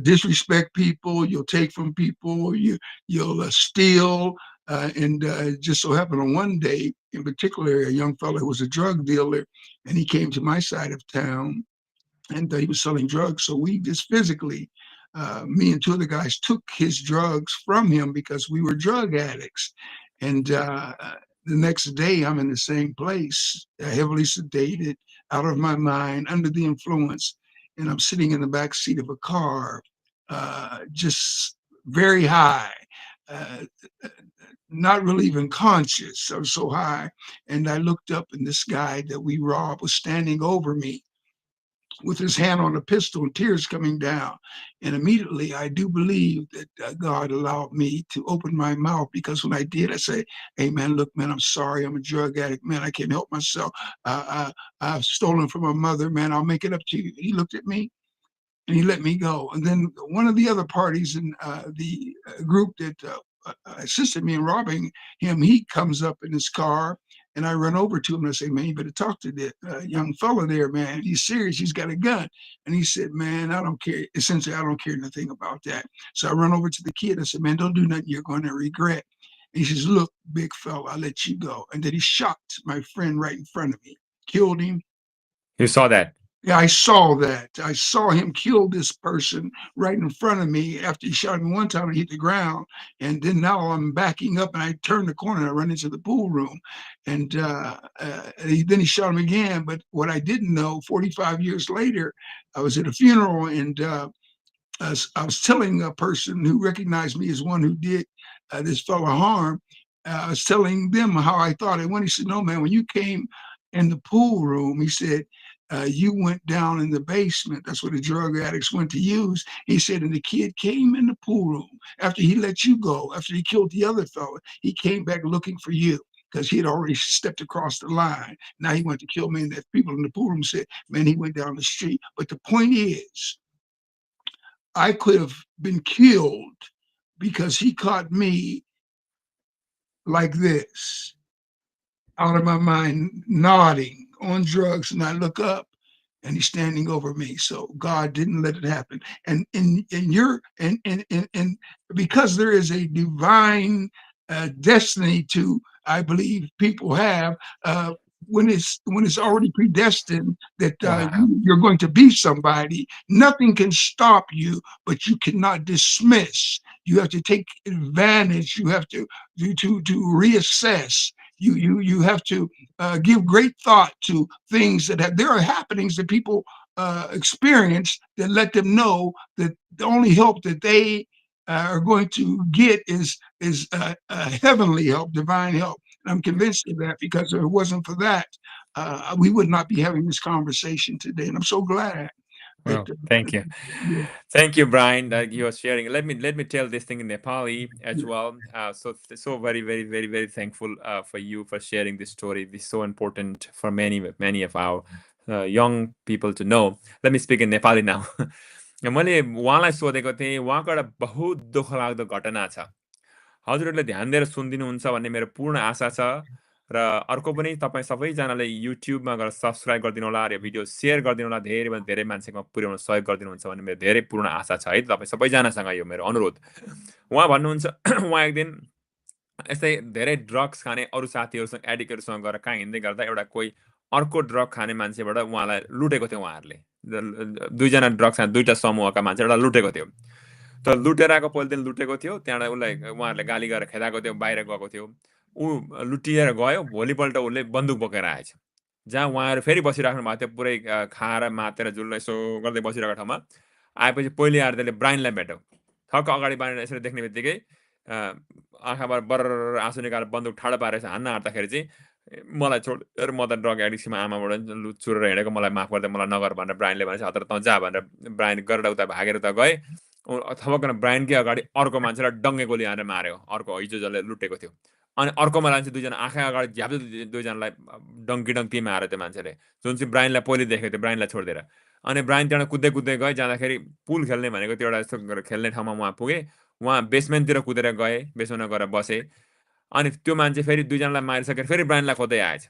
disrespect people. You'll take from people. You'll steal. And just so happened on one day, in particular, a young fellow who was a drug dealer, and he came to my side of town, and he was selling drugs. So we just physically, me and two other guys took his drugs from him because we were drug addicts. And the next day, I'm in the same place, heavily sedated, out of my mind, under the influence, and I'm sitting in the back seat of a car, just very high. Uh, Not really even conscious. I was so high. And I looked up, and this guy that we robbed was standing over me with his hand on a pistol and tears coming down. And immediately, I do believe that God allowed me to open my mouth, because when I did, I say, hey, man, look, man, I'm sorry. I'm a drug addict. Man, I can't help myself. I've stolen from my mother. Man, I'll make it up to you. He looked at me and he let me go. And then one of the other parties in the group that assisted me in robbing him, he comes up in his car, and I run over to him and I say, man, you better talk to the young fella there, man. He's serious. He's got a gun. And he said, man, I don't care. Essentially, I don't care nothing about that. So I run over to the kid. I said, man, don't do nothing you're going to regret. And he says, look, big fella, I'll let you go. And then he shot my friend right in front of me, killed him. You saw that? Yeah, I saw that. I saw him kill this person right in front of me after he shot me one time and hit the ground. And then now I'm backing up, and I turn the corner and I run into the pool room. And then he shot him again. But what I didn't know, 45 years later, I was at a funeral, and I was telling a person who recognized me as one who did this fellow harm. I was telling them how I thought it went. He said, "No, man, when you came in the pool room," he said, "you went down in the basement. That's where the drug addicts went to use." He said, "And the kid came in the pool room after he let you go, after he killed the other fellow. He came back looking for you." Because he had already stepped across the line. Now he went to kill me. And that people in the pool room said, "Man, he went down the street." But the point is, I could have been killed because he caught me like this, out of my mind, nodding on drugs, and I look up and he's standing over me. So God didn't let it happen. And because there is a divine destiny to, I believe, people have, when it's already predestined that Wow. you're going to be somebody, nothing can stop you, but you cannot dismiss. You have to take advantage. You have to reassess. You have to give great thought to things that there are happenings that people experience that let them know that the only help that they are going to get is heavenly help, divine help. And I'm convinced of that, because if it wasn't for that, we would not be having this conversation today. And I'm so glad that. Well, thank you. Yeah. Thank you, Brian, that you are sharing. Let me tell this thing in Nepali as well. So very thankful for you for sharing this story. This is so important for many of our young people to know. Let me speak in Nepali now. मैले उहाँलाई सोधेको थिएँ, उहाँको एउटा बहुत दुःखलाग्दो घटना छ। हजुरहरूले ध्यान दिएर सुनिदिनुहुन्छ भन्ने मेरो पूर्ण आशा छ। र अर्को पनि तपाईँ सबैजनाले युट्युबमा गएर सब्सक्राइब गरिदिनु होला र भिडियो सेयर गरिदिनु होला, धेरैभन्दा धेरै मान्छेमा पुर्याउन सहयोग गरिदिनुहुन्छ भन्ने मेरो धेरै पूर्ण आशा छ है। तपाईँ सबैजनासँग यो मेरो अनुरोध। उहाँ भन्नुहुन्छ उहाँ एक दिन यस्तै धेरै ड्रग्स खाने अरू साथीहरूसँग एडिक्टहरूसँग गएर कहाँ हिँड्दै गर्दा एउटा कोही अर्को ड्रग खाने मान्छेबाट उहाँलाई लुटेको थियो उहाँहरूले। दुईजना ड्रग्स खाने दुईवटा समूहका मान्छेबाट लुटेको थियो। तर लुटेर आएको पहिलो दिन लुटेको थियो, त्यहाँबाट उसलाई उहाँहरूले गाली गरेर खेदाएको थियो, बाहिर गएको थियो। ऊ लुटिएर गयो, भोलिपल्ट उसले बन्दुक बोकेर आएछ। जहाँ उहाँहरू फेरि बसिराख्नु भएको थियो, पुरै खाएर मातेर जुल्ल यसो गर्दै बसिरहेको ठाउँमा आएपछि पहिले आएर त्यसले ब्राइनलाई भेट्यो। ठक्क अगाडि ब्राइन यसरी देख्ने बित्तिकै आँखाबाट बर्र आँसु निकालेर बन्दुक ठाडो पारेर हान्न आँट्दाखेरि चाहिँ, मलाई छोडेर म त ड्रग एडिक्समा आमाबाट लुचुरेर हिँडेको, मलाई माफ गरिदे, मलाई नगर भनेर ब्राइनले भनेछ। हतार तँ जा भनेर ब्राइन गरेर उता भागेर उता गए। थपक्क ब्राइनकै अगाडि अर्को मान्छेलाई डङ्गे गोली हानेर मार्यो, अर्को हिजो जसले लुटेको थियो। अनि अर्को मान्छे दुईजना आँखा अगाडि झ्याप्दै दुईजनालाई डङ्की मार्यो त्यो मान्छेले, जुन चाहिँ ब्राइनलाई पहिले देखेको थियो, ब्राइनलाई छोडिदिएर। अनि ब्राइन त्यहाँबाट कुद्दै गए, जाँदाखेरि पुल खेल्ने भनेको त्यो एउटा यस्तो खेल्ने ठाउँमा उहाँ पुगे। उहाँ बेसमेन्टतिर कुदेर गए, बेसमेन्टमा गएर बसे। अनि त्यो मान्छे फेरि दुईजनालाई मारिसकेर फेरि ब्राइनलाई खोज्दै आएछ।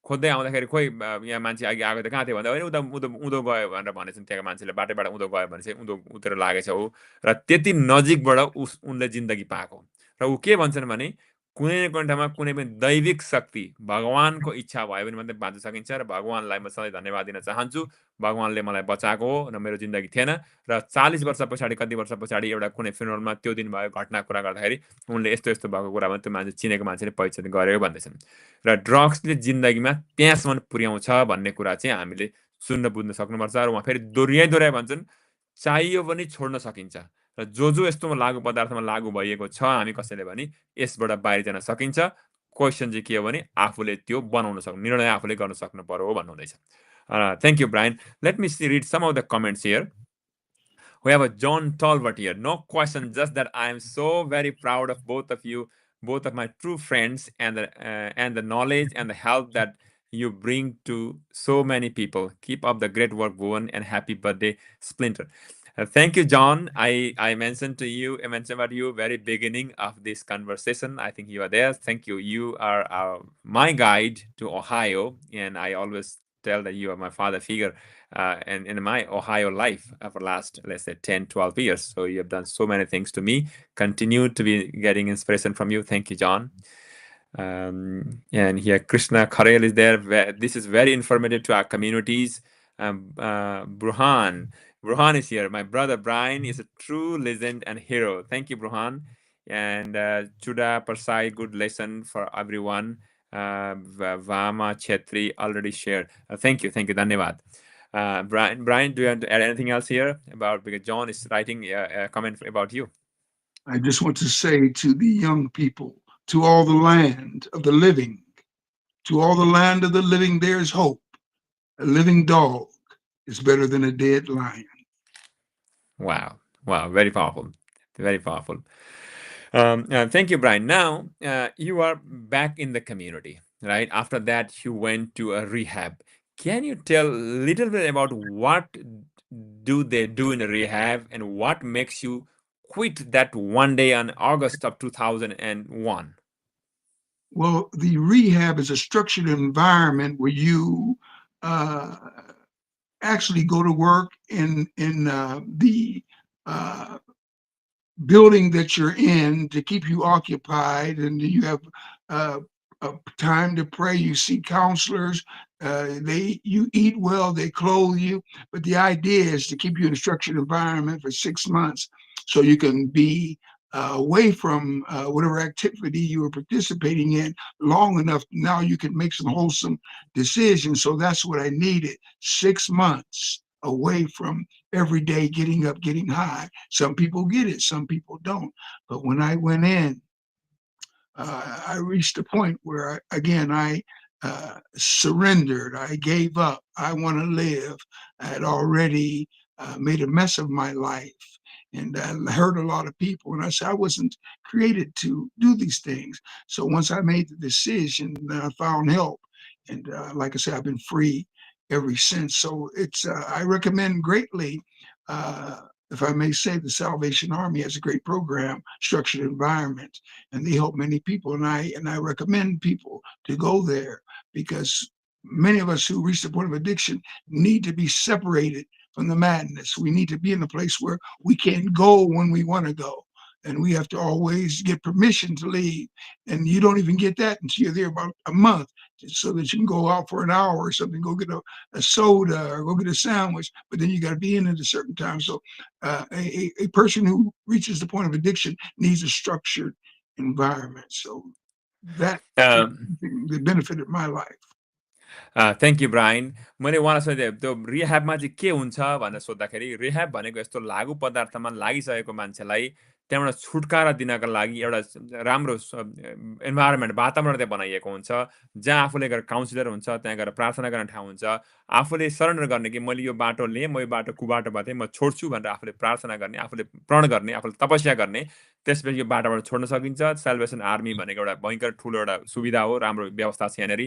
खोज्दै आउँदाखेरि खोइ यहाँ मान्छे अघि आएको थियो, कहाँ थियो भन्दा होइन उता उँधो गयो भनेर भनेछन् त्यहाँको मान्छेले। बाटैबाट उँधो गयो भने चाहिँ उँधो उतिर लागेछ ऊ। र त्यति नजिकबाट उनले जिन्दगी पाएको। र ऊ के भन्छन् भने, कुनै न कुनै ठाउँमा कुनै पनि दैविक शक्ति, भगवानको इच्छा भयो भने मात्रै बाँच्न सकिन्छ। र भगवानलाई म सधैँ धन्यवाद दिन चाहन्छु। भगवानले मलाई बचाएको हो र मेरो जिन्दगी थिएन। र 40 वर्ष पछाडि, कति वर्ष पछाडि एउटा कुनै फ्युनरलमा त्यो दिन भएको घटना कुरा गर्दाखेरि उनले यस्तो यस्तो भएको कुरा भने त्यो मान्छे चिनेको मान्छेले पहिचान गर्यो भन्दैछन्। र ड्रग्सले जिन्दगीमा प्याससम्म पुर्याउँछ भन्ने कुरा चाहिँ हामीले सुन्न बुझ्न सक्नुपर्छ। र उहाँ फेरि दोहोऱ्याइ भन्छन्, चाहियो भने छोड्न सकिन्छ। र जो यस्तोमा लागु पदार्थमा लागु भइएको छ हामी कसैले भने यसबाट बाहिर जान सकिन्छ। क्वेसन चाहिँ के हो भने आफूले त्यो बनाउन सक्नु, निर्णय आफूले गर्न सक्नु पर्यो भन्नुहुँदैछ। Thank you Brian. Let me read some of the comments here. We have a John Talbot here. No question, just that I am so very proud of both of you, both of my true friends, and the knowledge and the help that you bring to so many people. Keep up the great work, Bhuvan, and happy birthday, Splinter. Thank you, John. I mentioned about you very beginning of this conversation. I think you are there. Thank you. You are my guide to Ohio, and I always tell that you are my father figure in my Ohio life for the last, let's say, 10, 12 years. So you have done so many things to me. Continue to be getting inspiration from you. Thank you, John. And here, Krishna Kharel is there. This is very informative to our communities. Bruhan is here. My brother Brian is a true legend and hero. Thank you, Bruhan. And Chuda Persai, good lesson for everyone. Vama Chetri already shared. Thank you, Dhanyavad. Brian, do you want to add anything else here about, because John is writing a comment about you? I just want to say to the young people, to all the land of the living, to all the land of the living, there is hope. A living dog is better than a dead lion. Wow. Wow. Very powerful. Very powerful. Thank you, Brian. Now, you are back in the community, right? After that, you went to a rehab. Can you tell a little bit about what do they do in a rehab and what makes you quit that one day on August of 2001? Well, the rehab is a structured environment where you uh, actually go to work in the uh, building that you're in to keep you occupied, and you have uh, a time to pray. You see counselors. You eat well. They clothe you. But the idea is to keep you in a structured environment for 6 months, so you can be away from whatever activity you were participating in long enough. Now you can make some wholesome decisions. So that's what I needed. 6 months away from every day getting up, getting high. Some people get it, some people don't. But when I went in, I reached a point where, I surrendered. I gave up. I want to live. I had already made a mess of my life and hurt a lot of people. And I said, I wasn't created to do these things. So once I made the decision, then I found help. And like I said, I've been free ever since. So I recommend greatly, uh, if I may say, the Salvation Army has a great program, structured environment, and they help many people. And I recommend people to go there because many of us who reach the point of addiction need to be separated from the madness. We need to be in a place where we can go when we want to go. And we have to always get permission to leave. And you don't even get that until you're there about a month, so that you can go out for an hour or something, go get a soda or go get a sandwich. But then you got to be in at a certain time. So a person who reaches the point of addiction needs a structured environment. So that Um, the benefit of my life. Thank you Brian. मैले उहाँलाई सोधेँ त्यो रिह्याबमा चाहिँ के हुन्छ भनेर सोद्धाखेरि, rehab भनेको यस्तो लागु पदार्थमा लागिसकेको मान्छेलाई त्यहाँबाट छुटकारा दिनका लागि एउटा राम्रो इन्भाइरोमेन्ट, वातावरण त्यहाँ बनाइएको हुन्छ, जहाँ आफूले गएर काउन्सिलर हुन्छ, त्यहाँ गएर प्रार्थना गर्ने ठाउँ हुन्छ। आफूले सरेन्डर गर्ने कि मैले यो बाटो लिएँ, म यो बाटो कुबाटोबाट म छोड्छु भनेर आफूले प्रार्थना गर्ने, आफूले प्रण गर्ने, आफूले तपस्या गर्ने, त्यसपछि यो बाटोबाट छोड्न सकिन्छ। सेल्भेसन आर्मी भनेको एउटा भयङ्कर ठुलो एउटा सुविधा हो, राम्रो व्यवस्था छ यहाँनिर।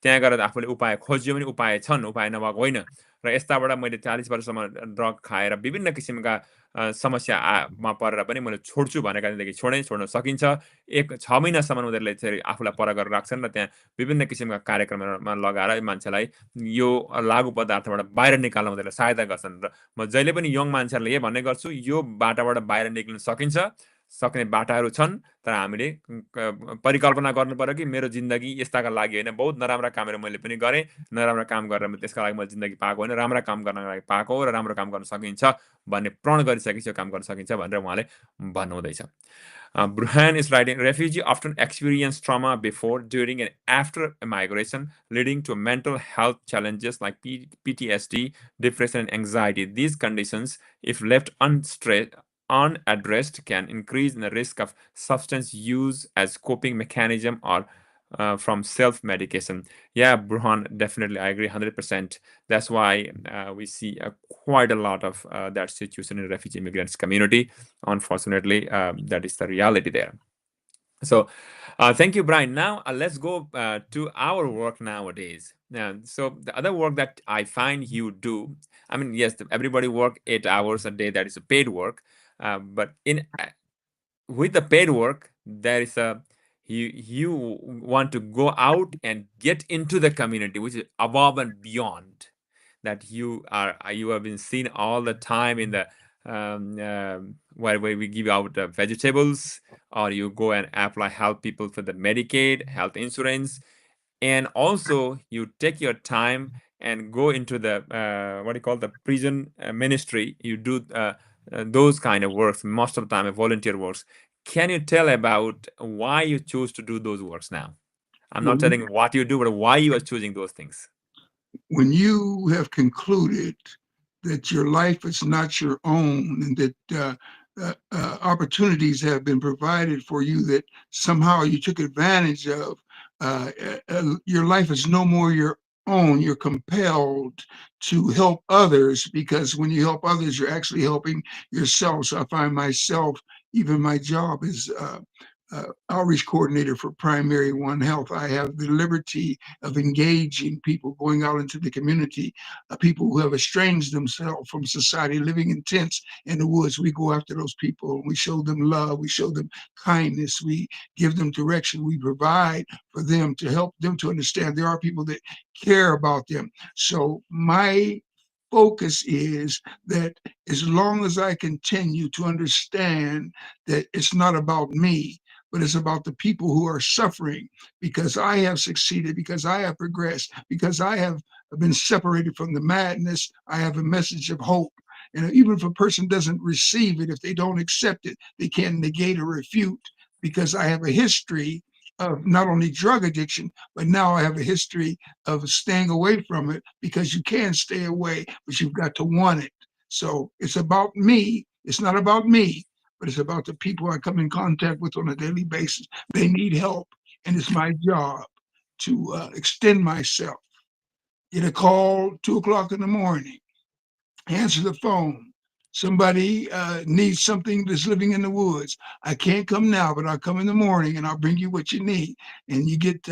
त्यहाँ गएर आफूले उपाय खोज्यो भने उपाय छन्, उपाय नभएको होइन। र यस्ताबाट मैले 40 वर्षसम्म ड्रग खाएर विभिन्न किसिमका समस्यामा परेर पनि मैले छोड्छु भनेका दिनदेखि छोड्न सकिन्छ। 6 महिनासम्म उनीहरूले चाहिँ आफूलाई पर गरेर राख्छन् र त्यहाँ विभिन्न किसिमका कार्यक्रममा लगाएर मान्छेलाई यो लागु पदार्थबाट बाहिर निकाल्न उनीहरूले सहायता गर्छन्। र म जहिले पनि यङ मान्छेहरूलाई यही भन्ने गर्छु, यो बाटाबाट बाहिर निक्लिन सकिन्छ, सक्ने बाटाहरू छन्। तर हामीले परिकल्पना गर्नु पर्यो कि मेरो जिन्दगी यस्ताका लागि होइन, बहुत नराम्रा कामहरू मैले पनि गरेँ, नराम्रो काम गरेर त्यसका लागि मैले जिन्दगी पाएको होइन, राम्रो काम गर्नको लागि पाएको हो र राम्रो काम गर्न सकिन्छ भन्ने प्रण गरिसकेपछि यो काम गर्न सकिन्छ भनेर उहाँले भन्नुहुँदैछ। Bruhan is writing, refugee often experience trauma before, during, and after a migration, leading to mental health challenges like PTSD, depression, and anxiety. These conditions, if left unaddressed, can increase the risk of substance use as coping mechanism or from self-medication. Yeah, Burhan, definitely, I agree 100%. That's why we see quite a lot of that situation in refugee immigrants community. Unfortunately, that is the reality there. So thank you, Brian. Now let's go to our work nowadays. So the other work that I find you do, I mean, yes, everybody work 8 hours a day. That is a paid work. But with the paid work, there is you want to go out and get into the community, which is above and beyond that you have been seen all the time in the where we give out vegetables, or you go and apply, help people for the Medicaid, health insurance, and also you take your time and go into the what do you call the prison ministry. You do those kind of works most of the time, volunteer works. Can you tell about why you choose to do those works now? I'm not Well, telling what you do, but why you are choosing those things. when you have concluded that your life is not your own and that opportunities have been provided for you that somehow you took advantage of, your life is no more your own. You're compelled to help others because when you help others, you're actually helping yourself. So I find myself, even my job is outreach coordinator for Primary One Health. I have the liberty of engaging people, going out into the community, people who have estranged themselves from society, living in tents in the woods. We go after those people. We show them love. We show them kindness. We give them direction. We provide for them to help them to understand there are people that care about them. So my focus is that as long as I continue to understand that it's not about me, but it's about the people who are suffering because I have succeeded, because I have progressed, because I have been separated from the madness. I have a message of hope. And even if a person doesn't receive it, if they don't accept it, they can't negate or refute because I have a history of not only drug addiction, but now I have a history of staying away from it because you can stay away, but you've got to want it. So it's about me. It's not about me, but it's about the people I come in contact with on a daily basis. They need help, and it's my job to extend myself. Get a call 2 o'clock in the morning, answer the phone. Somebody needs something that's living in the woods. I can't come now, but I'll come in the morning and I'll bring you what you need. And you get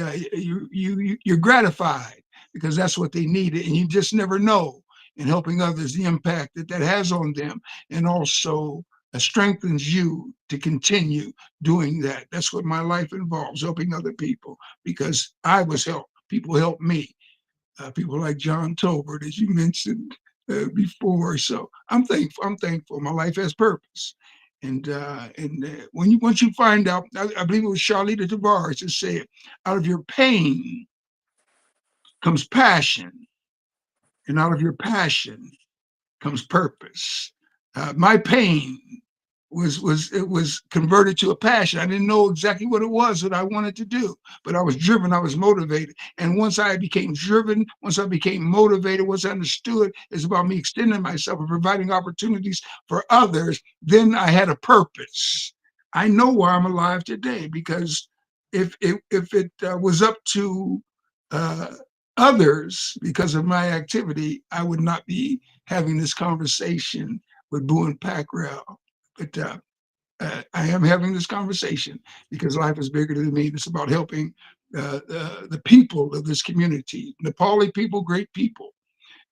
you're gratified because that's what they needed, and you just never know in helping others the impact that that has on them, and also strengthens you to continue doing that. That's what my life involves, helping other people because I was helped. People helped me, people like John Tolbert, as you mentioned before. So I'm thankful. I'm thankful. My life has purpose. And when you once you find out, I believe it was Charlita Tavares that said, "Out of your pain comes passion, and out of your passion comes purpose." My pain was converted to a passion. I didn't know exactly what it was that I wanted to do, but I was driven, I was motivated. And once I became driven, once I became motivated, once I understood it's about me extending myself and providing opportunities for others, then I had a purpose. I know why I'm alive today because if it was up to uh, others because of my activity, I would not be having this conversation with Boone Packrell. But I am having this conversation because life is bigger than me. It's about helping the people of this community, Nepali people, great people.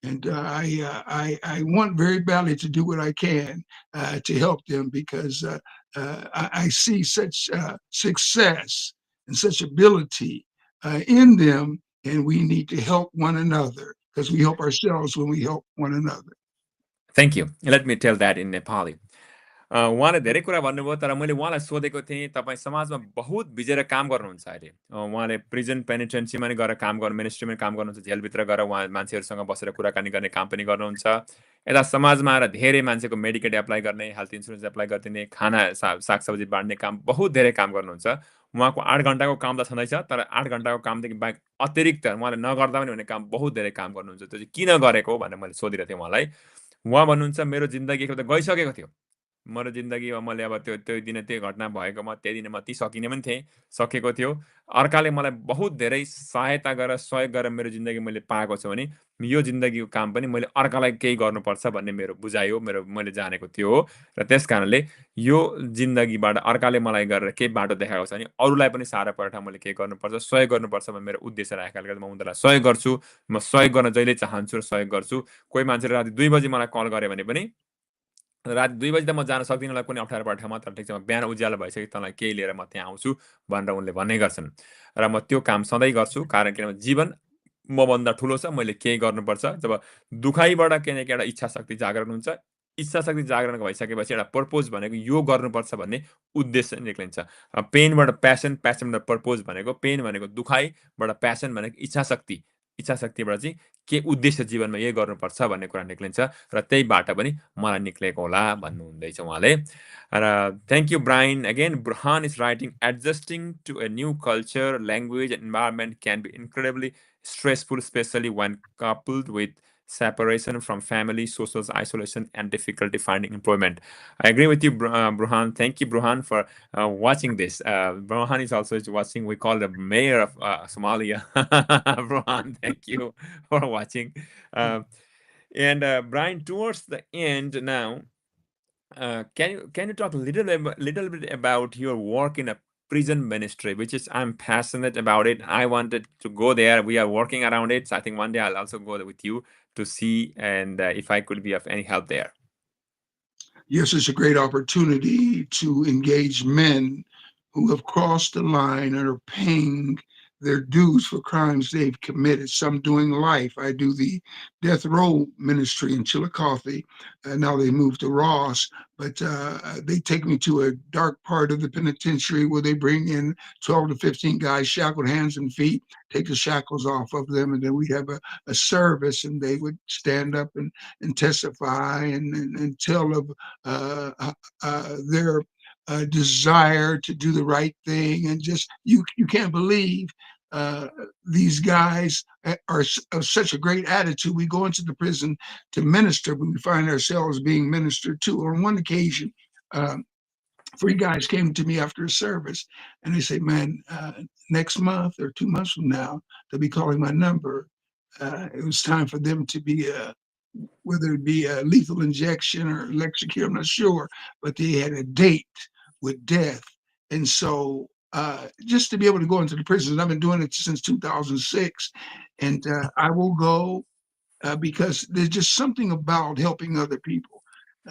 And I want very badly to do what I can to help them because I see such success and such ability in them, and we need to help one another because we help ourselves when we help one another. Thank you. Let me tell that in Nepali. उहाँले धेरै कुरा भन्नुभयो तर मैले उहाँलाई सोधेको थिएँ तपाईँ समाजमा बहुत भिजेर काम गर्नुहुन्छ अरे। उहाँले प्रिजन पेनिटेन्सीमा नि गएर काम गर्नु मिनिस्ट्रीमा काम गर्नुहुन्छ, जेलभित्र गएर उहाँ मान्छेहरूसँग बसेर कुराकानी गर्ने काम पनि गर्नुहुन्छ। यता समाजमा आएर धेरै मान्छेको मेडिकेट एप्लाई गर्ने, हेल्थ इन्सुरेन्स एप्लाई गरिदिने, खाना सागसब्जी बाँड्ने काम बहुत धेरै काम गर्नुहुन्छ। उहाँको 8 घन्टाको काम त छँदैछ तर 8 घन्टाको कामदेखि बाहेक अतिरिक्त उहाँले नगर्दा पनि हुने काम बहुत धेरै काम गर्नुहुन्छ। त्यो चाहिँ किन गरेको भनेर मैले सोधिरहेको थिएँ उहाँलाई। उहाँ भन्नुहुन्छ मेरो जिन्दगी त गइसकेको थियो। मेरो जिन्दगीमा मैले अब त्यो दिन त्यो घटना भएकोमा त्यही दिन म ती सकिने पनि थिएँ, सकेको थियो। अर्काले मलाई बहुत धेरै सहायता गरेर, सहयोग गरेर मेरो जिन्दगी मैले पाएको छु भने, यो जिन्दगीको काम पनि मैले अर्कालाई केही गर्नुपर्छ भन्ने मेरो बुझाइ हो, मैले जानेको त्यो हो। र त्यस कारणले यो जिन्दगीबाट अर्काले मलाई गरेर केही बाटो देखाएको छ भने अरूलाई पनि साह्रो परेर मैले केही गर्नुपर्छ, सहयोग गर्नुपर्छ भन्ने मेरो उद्देश्य राखेकाले गर्दा म उनीहरूलाई सहयोग गर्छु। म सहयोग गर्न जहिले चाहन्छु र सहयोग गर्छु। कोही मान्छेले राति 2 बजी मलाई कल गऱ्यो भने पनि राति 2 बजी त म जान सक्दिनँ होला कुनै अप्ठ्यारो परेको ठाउँमा, तर ठिक छ म बिहान उज्यालो भइसकेपछि तँलाई केही लिएर म त्यहाँ आउँछु भनेर उनले भन्ने गर्छन्। र म त्यो काम सधैँ गर्छु कारण किनभने जीवन मभन्दा ठुलो छ, मैले केही गर्नुपर्छ। जब दुखाइबाट केही न केही एउटा इच्छा शक्ति जागरण हुन्छ, इच्छा शक्ति जागरण भइसकेपछि एउटा पर्पोज भनेको यो गर्नुपर्छ भन्ने उद्देश्य निक्लिन्छ। पेनबाट प्यासन, प्यासनबाट पर्पोज भनेको पेन भनेको दुखाइबाट प्यासन भनेको इच्छा शक्ति इच्छा शक्तिबाट चाहिँ के उद्देश्य जीवनमा यही गर्नुपर्छ भन्ने कुरा निक्लिन्छ र त्यहीबाट पनि मलाई निक्लेको होला भन्नुहुँदैछ उहाँले र thank you Brian again Burhan is writing adjusting to a new culture language and environment can be incredibly stressful, especially when coupled with separation from family, social isolation, and difficulty finding employment. I agree with you, Bruhan. Thank you, Bruhan, for watching this. Bruhan is also watching. We call the mayor of Somalia. Bruhan, thank you for watching. And Brian, towards the end now, can you talk a little bit about your work in a prison ministry, which is I'm passionate about it. I wanted to go there. We are working around it. So I think one day I'll also go there with you to see and if I could be of any help there. Yes, it's a great opportunity to engage men who have crossed the line and are paying their dues for crimes they've committed, some doing life. I do the death row ministry in Chillicothe. Now they moved to Ross, but they take me to a dark part of the penitentiary where they bring in 12 to 15 guys, shackled hands and feet, take the shackles off of them, and then we have a service, and they would stand up and testify and tell of their desire to do the right thing, and just you can't believe these guys are of such a great attitude. We go into the prison to minister, but we find ourselves being ministered to. On one occasion, 3 guys came to me after a service, and they say, "Man, next month or 2 months from now, they'll be calling my number. It was time for them to be whether it be a lethal injection or electrocute, I'm not sure, but they had a date with death. And so just to be able to go into the prisons, I've been doing it since 2006, and I will go because there's just something about helping other people,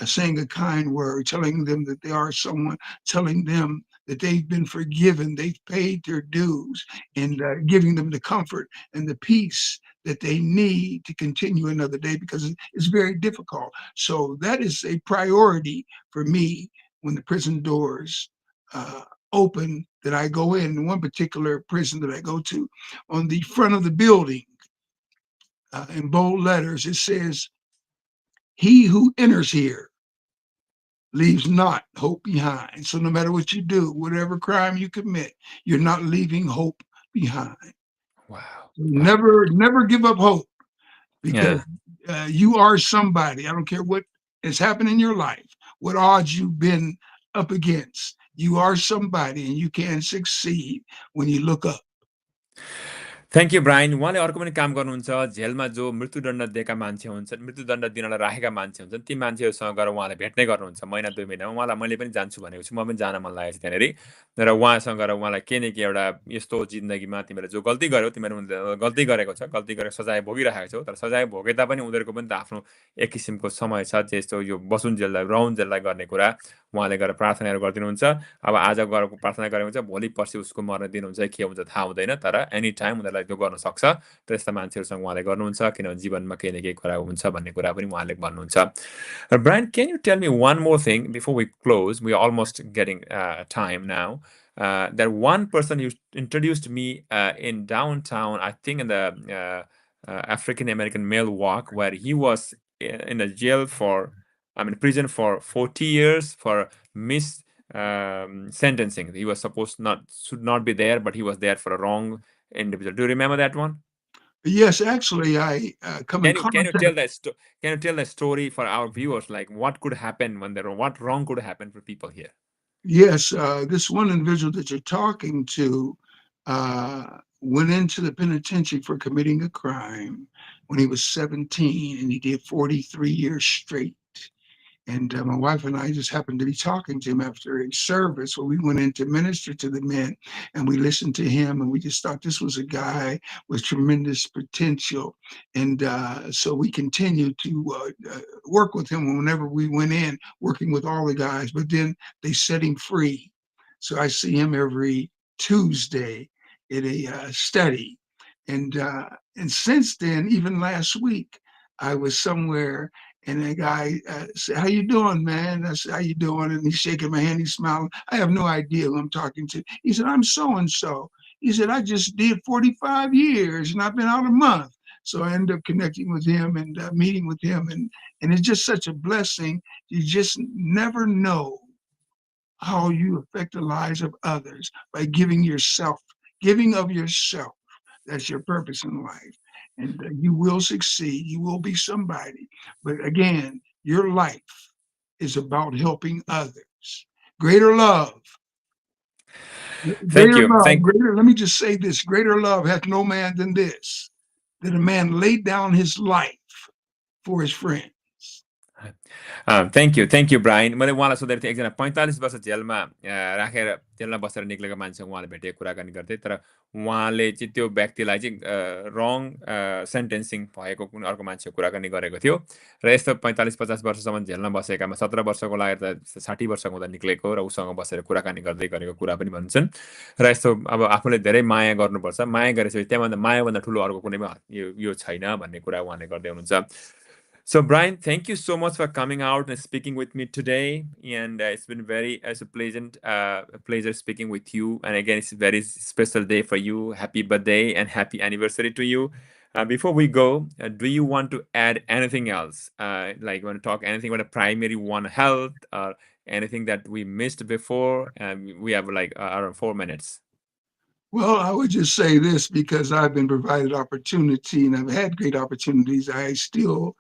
saying a kind word, telling them that they are someone, telling them that they've been forgiven, they've paid their dues, and giving them the comfort and the peace that they need to continue another day because it's very difficult. So that is a priority for me when the prison doors open that I go in. One particular prison that I go to, on the front of the building, in bold letters, it says, "He who enters here leaves not hope behind." So no matter what you do, whatever crime you commit, you're not leaving hope behind. Wow. Never give up hope, because Yeah. you are somebody. I don't care what has happened in your life, what odds you've been up against. You are somebody, and you can succeed when you look up. Thank you Brian. उहाँले अर्को पनि काम गर्नुहुन्छ, जेलमा जो मृत्युदण्ड दिएका मान्छे हुन्छन्, मृत्युदण्ड दिनलाई राखेका मान्छे हुन्छन्, ती मान्छेहरूसँग गएर उहाँले भेट्ने गर्नुहुन्छ महिना 2 महिनामा। उहाँलाई मैले पनि जान्छु भनेको छु, म पनि जान मन लागेको छ त्यहाँनेरि र उहाँसँग गएर उहाँलाई के न के एउटा यस्तो जिन्दगीमा तिमीले जो गल्ती गर्यौ, तिमीले गल्ती गरेको छ, गल्ती गरेर सजाय भोगिरहेको छौ, तर सजाय भोगे तापनि उनीहरूको पनि त आफ्नो एक किसिमको समय छ, त्यस्तो यो बसुन्जेललाई रौन्जेललाई गर्ने कुरा उहाँले गएर प्रार्थनाहरू गरिदिनुहुन्छ। अब आज गएर प्रार्थना गरेको हुन्छ, भोलि पर्सि उसको मर्ने दिन हुन्छ के हुन्छ थाहा हुँदैन, तर एनी टाइम उनीहरूलाई त्यो गर्न सक्छ। त्यस्ता मान्छेहरूसँग उहाँले गर्नुहुन्छ, किनभने जीवनमा केही न केही कुरा हुन्छ भन्ने कुरा पनि उहाँले भन्नुहुन्छ। Brian, can you tell me one more thing before we close? We are almost getting time now. That one person you introduced me in downtown, I think in the African American male walk, where he was in a jail for, I mean, prison for 40 years for sentencing. He was supposed should not be there, but he was there for a wrong individual. Do you remember that one? Yes, actually, I come in Can you contact. tell that can you tell the story for our viewers, like what could happen when what wrong could happen for people here? Yes, this one individual that you're talking to went into the penitentiary for committing a crime when he was 17, and he did 43 years straight. And my wife and I just happened to be talking to him after a service where we went in to minister to the men, and we listened to him, and we just thought this was a guy with tremendous potential. And so we continued to work with him whenever we went in, working with all the guys. But then they set him free. So I see him every Tuesday at a study. And since then, even last week, I was somewhere, and the guy said, "How you doing, man?" I said, "How you doing?" And he's shaking my hand, he's smiling. I have no idea who I'm talking to. He said, "I'm so and so." He said, I just did 45 years and I've been out a month. So I ended up connecting with him and meeting with him. And it's just such a blessing. You just never know how you affect the lives of others by giving of yourself. That's your purpose in life. And you will succeed. You will be somebody. But again, your life is about helping others. Greater love. Thank you. Let me just say this, greater love hath no man than this, that a man laid down his life for his friends. Thank you Brian. मैले उहाँलाई सोधेको थिएँ, एकजना 45 वर्ष जेलमा राखेर जेलमा बसेर निक्लेको मान्छेसँग उहाँले भेटेर कुराकानी गर्थे, तर उहाँले चाहिँ त्यो व्यक्तिलाई चाहिँ रङ सेन्टेन्सिङ भएको कुनै अर्को मान्छेको कुराकानी गरेको थियो र यस्तो 45-50 वर्षसम्म जेलमा बसेकामा 17 वर्षको लागेर त 60 वर्षको हुँदा निक्लेको र उसँग बसेर कुराकानी गर्दै गरेको कुरा पनि भन्छन्। र यस्तो अब आफूले धेरै माया गर्नुपर्छ, माया गरेपछि त्यहाँभन्दा मायाभन्दा ठुलो अर्को कुनैमा यो छैन भन्ने कुरा उहाँले गर्दै हुनुहुन्छ। So, Brian, thank you so much for coming out and speaking with me today. And it's been a pleasure speaking with you. And again, it's a very special day for you. Happy birthday and happy anniversary to you. Before we go, do you want to add anything else? Like, you want to talk anything about a primary one health or anything that we missed before? We have like around 4 minutes. Well, I would just say this, because I've been provided opportunity and I've had great opportunities. I still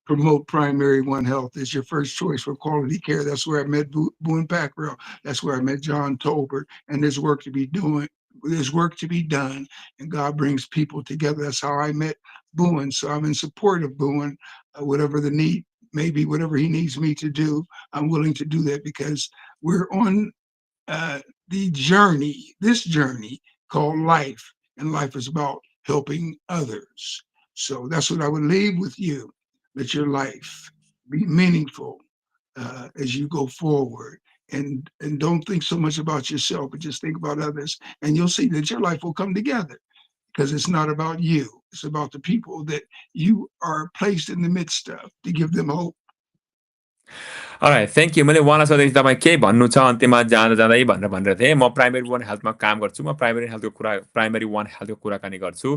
promote Primary One Health as your first choice for quality care. That's where I met Boone Packrell. That's where I met John Tolbert. And there's work to be doing. There's work to be done, and God brings people together. That's how I met Boone. So I'm in support of Boone. Whatever the need, maybe whatever he needs me to do, I'm willing to do that, because we're on this journey called life, and life is about helping others. So that's what I would leave with you. Let your life be meaningful as you go forward, and don't think so much about yourself, but just think about others, and you'll see that your life will come together, because it's not about you. It's about the people that you are placed in the midst of, to give them hope. Alright, thank you. मैले उहाँलाई सोधेको थिएँ तपाईँ केही भन्नु छ अन्त्यमा जाँदै भनेर थिएँ। म प्राइमेरी वान हेल्थमा काम गर्छु। म प्राइमेरी वान हेल्थको कुराकानी गर्छु।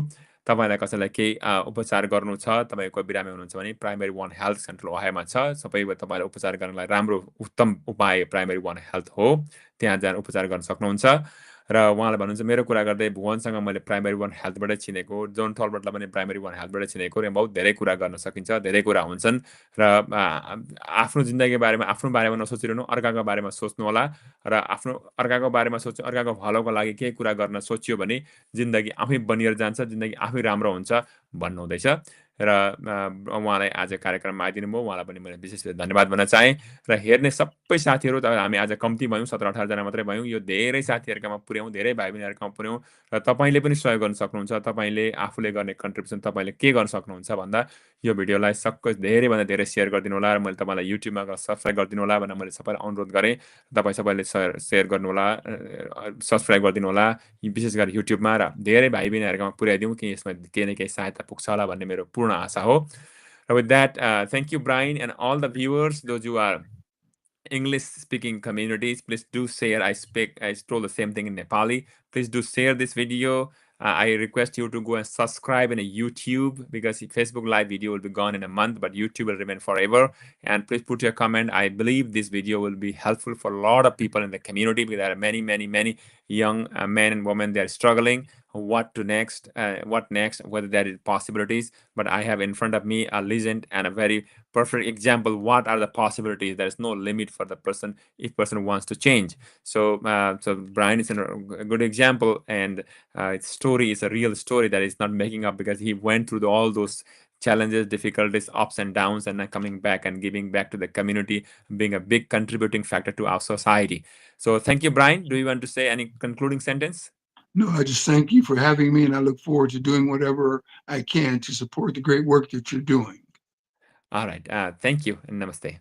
तपाईँलाई कसैलाई केही उपचार गर्नु छ, तपाईँ कोही बिरामी हुनुहुन्छ भने प्राइमेरी वान हेल्थ सेन्ट्रल ओहायोमा छ। सबै तपाईँलाई उपचार गर्नलाई राम्रो उत्तम उपाय प्राइमेरी वान हेल्थ हो। त्यहाँ जान उपचार गर्न सक्नुहुन्छ। र उहाँले भन्नुहुन्छ मेरो कुरा गर्दै भुवनसँग मैले प्राइमेरी वान हेल्थबाटै चिनेको, जोन थलबर्टलाई पनि प्राइमेरी वान हेल्थबाटै चिनेको, र बहुत धेरै कुरा गर्न सकिन्छ, धेरै कुरा हुन्छन्। र आफ्नो जिन्दगीको बारेमा आफ्नो बारेमा नसोचिरहनु, अर्काको बारेमा सोच्नु होला। र अर्काको बारेमा सोच्नु, अर्काको भलोको लागि केही कुरा गर्न सोचियो भने जिन्दगी आफै बनिएर जान्छ, जिन्दगी आफै राम्रो हुन्छ भन्नुहुँदैछ। र उहाँलाई आज कार्यक्रममा आइदिनु भयो, उहाँलाई पनि मैले विशेष धन्यवाद भन्न चाहेँ। र हेर्ने सबै साथीहरू, हामी आज कम्ती भयौँ, 17-18 जना मात्रै भयौँ। यो धेरै साथीहरूकामा पुर्याउँ, धेरै भाइ बहिनीहरूकामा पुर्याउँ, र तपाईँले पनि सहयोग गर्न सक्नुहुन्छ। तपाईँले आफूले गर्ने कन्ट्रिब्युसन तपाईँले के गर्न सक्नुहुन्छ भन्दा यो भिडियोलाई धेरैभन्दा धेरै सेयर गरिदिनु होला। र मैले तपाईँलाई युट्युबमा गएर सब्सक्राइब गरिदिनु होला भनेर मैले सबैलाई अनुरोध गरेँ। तपाईँ सबैले सेयर गर्नु होला, सब्सक्राइब गरिदिनु होला, विशेष गरी युट्युबमा, र धेरै भाइ बहिनीहरूकोमा पुर्याइदिउँ कि यसमा केही न केही सहायता पुग्छ होला भन्ने मेरो पूर्ण आशा हो। With that, thank you, Brian, and all the viewers, those who are English-speaking communities, please do share. I told the same thing in Nepali. Please do share this video. I request you to go and subscribe in a YouTube, because Facebook live video will be gone in a month, but YouTube will remain forever. And please put your comment. I believe this video will be helpful for a lot of people in the community, because there are many, many, many young men and women, they are struggling. What next, whether there is possibilities. But I have in front of me a legend and a very perfect example. What are the possibilities? There is no limit for the person if person wants to change. So Brian is a good example, and its story is a real story that is not making up, because he went through all those challenges, difficulties, ups and downs, and then coming back and giving back to the community, being a big contributing factor to our society. So thank you, Brian. Do you want to say any concluding sentence? No, I just thank you for having me, and I look forward to doing whatever I can to support the great work that you're doing. All right. Thank you, and namaste.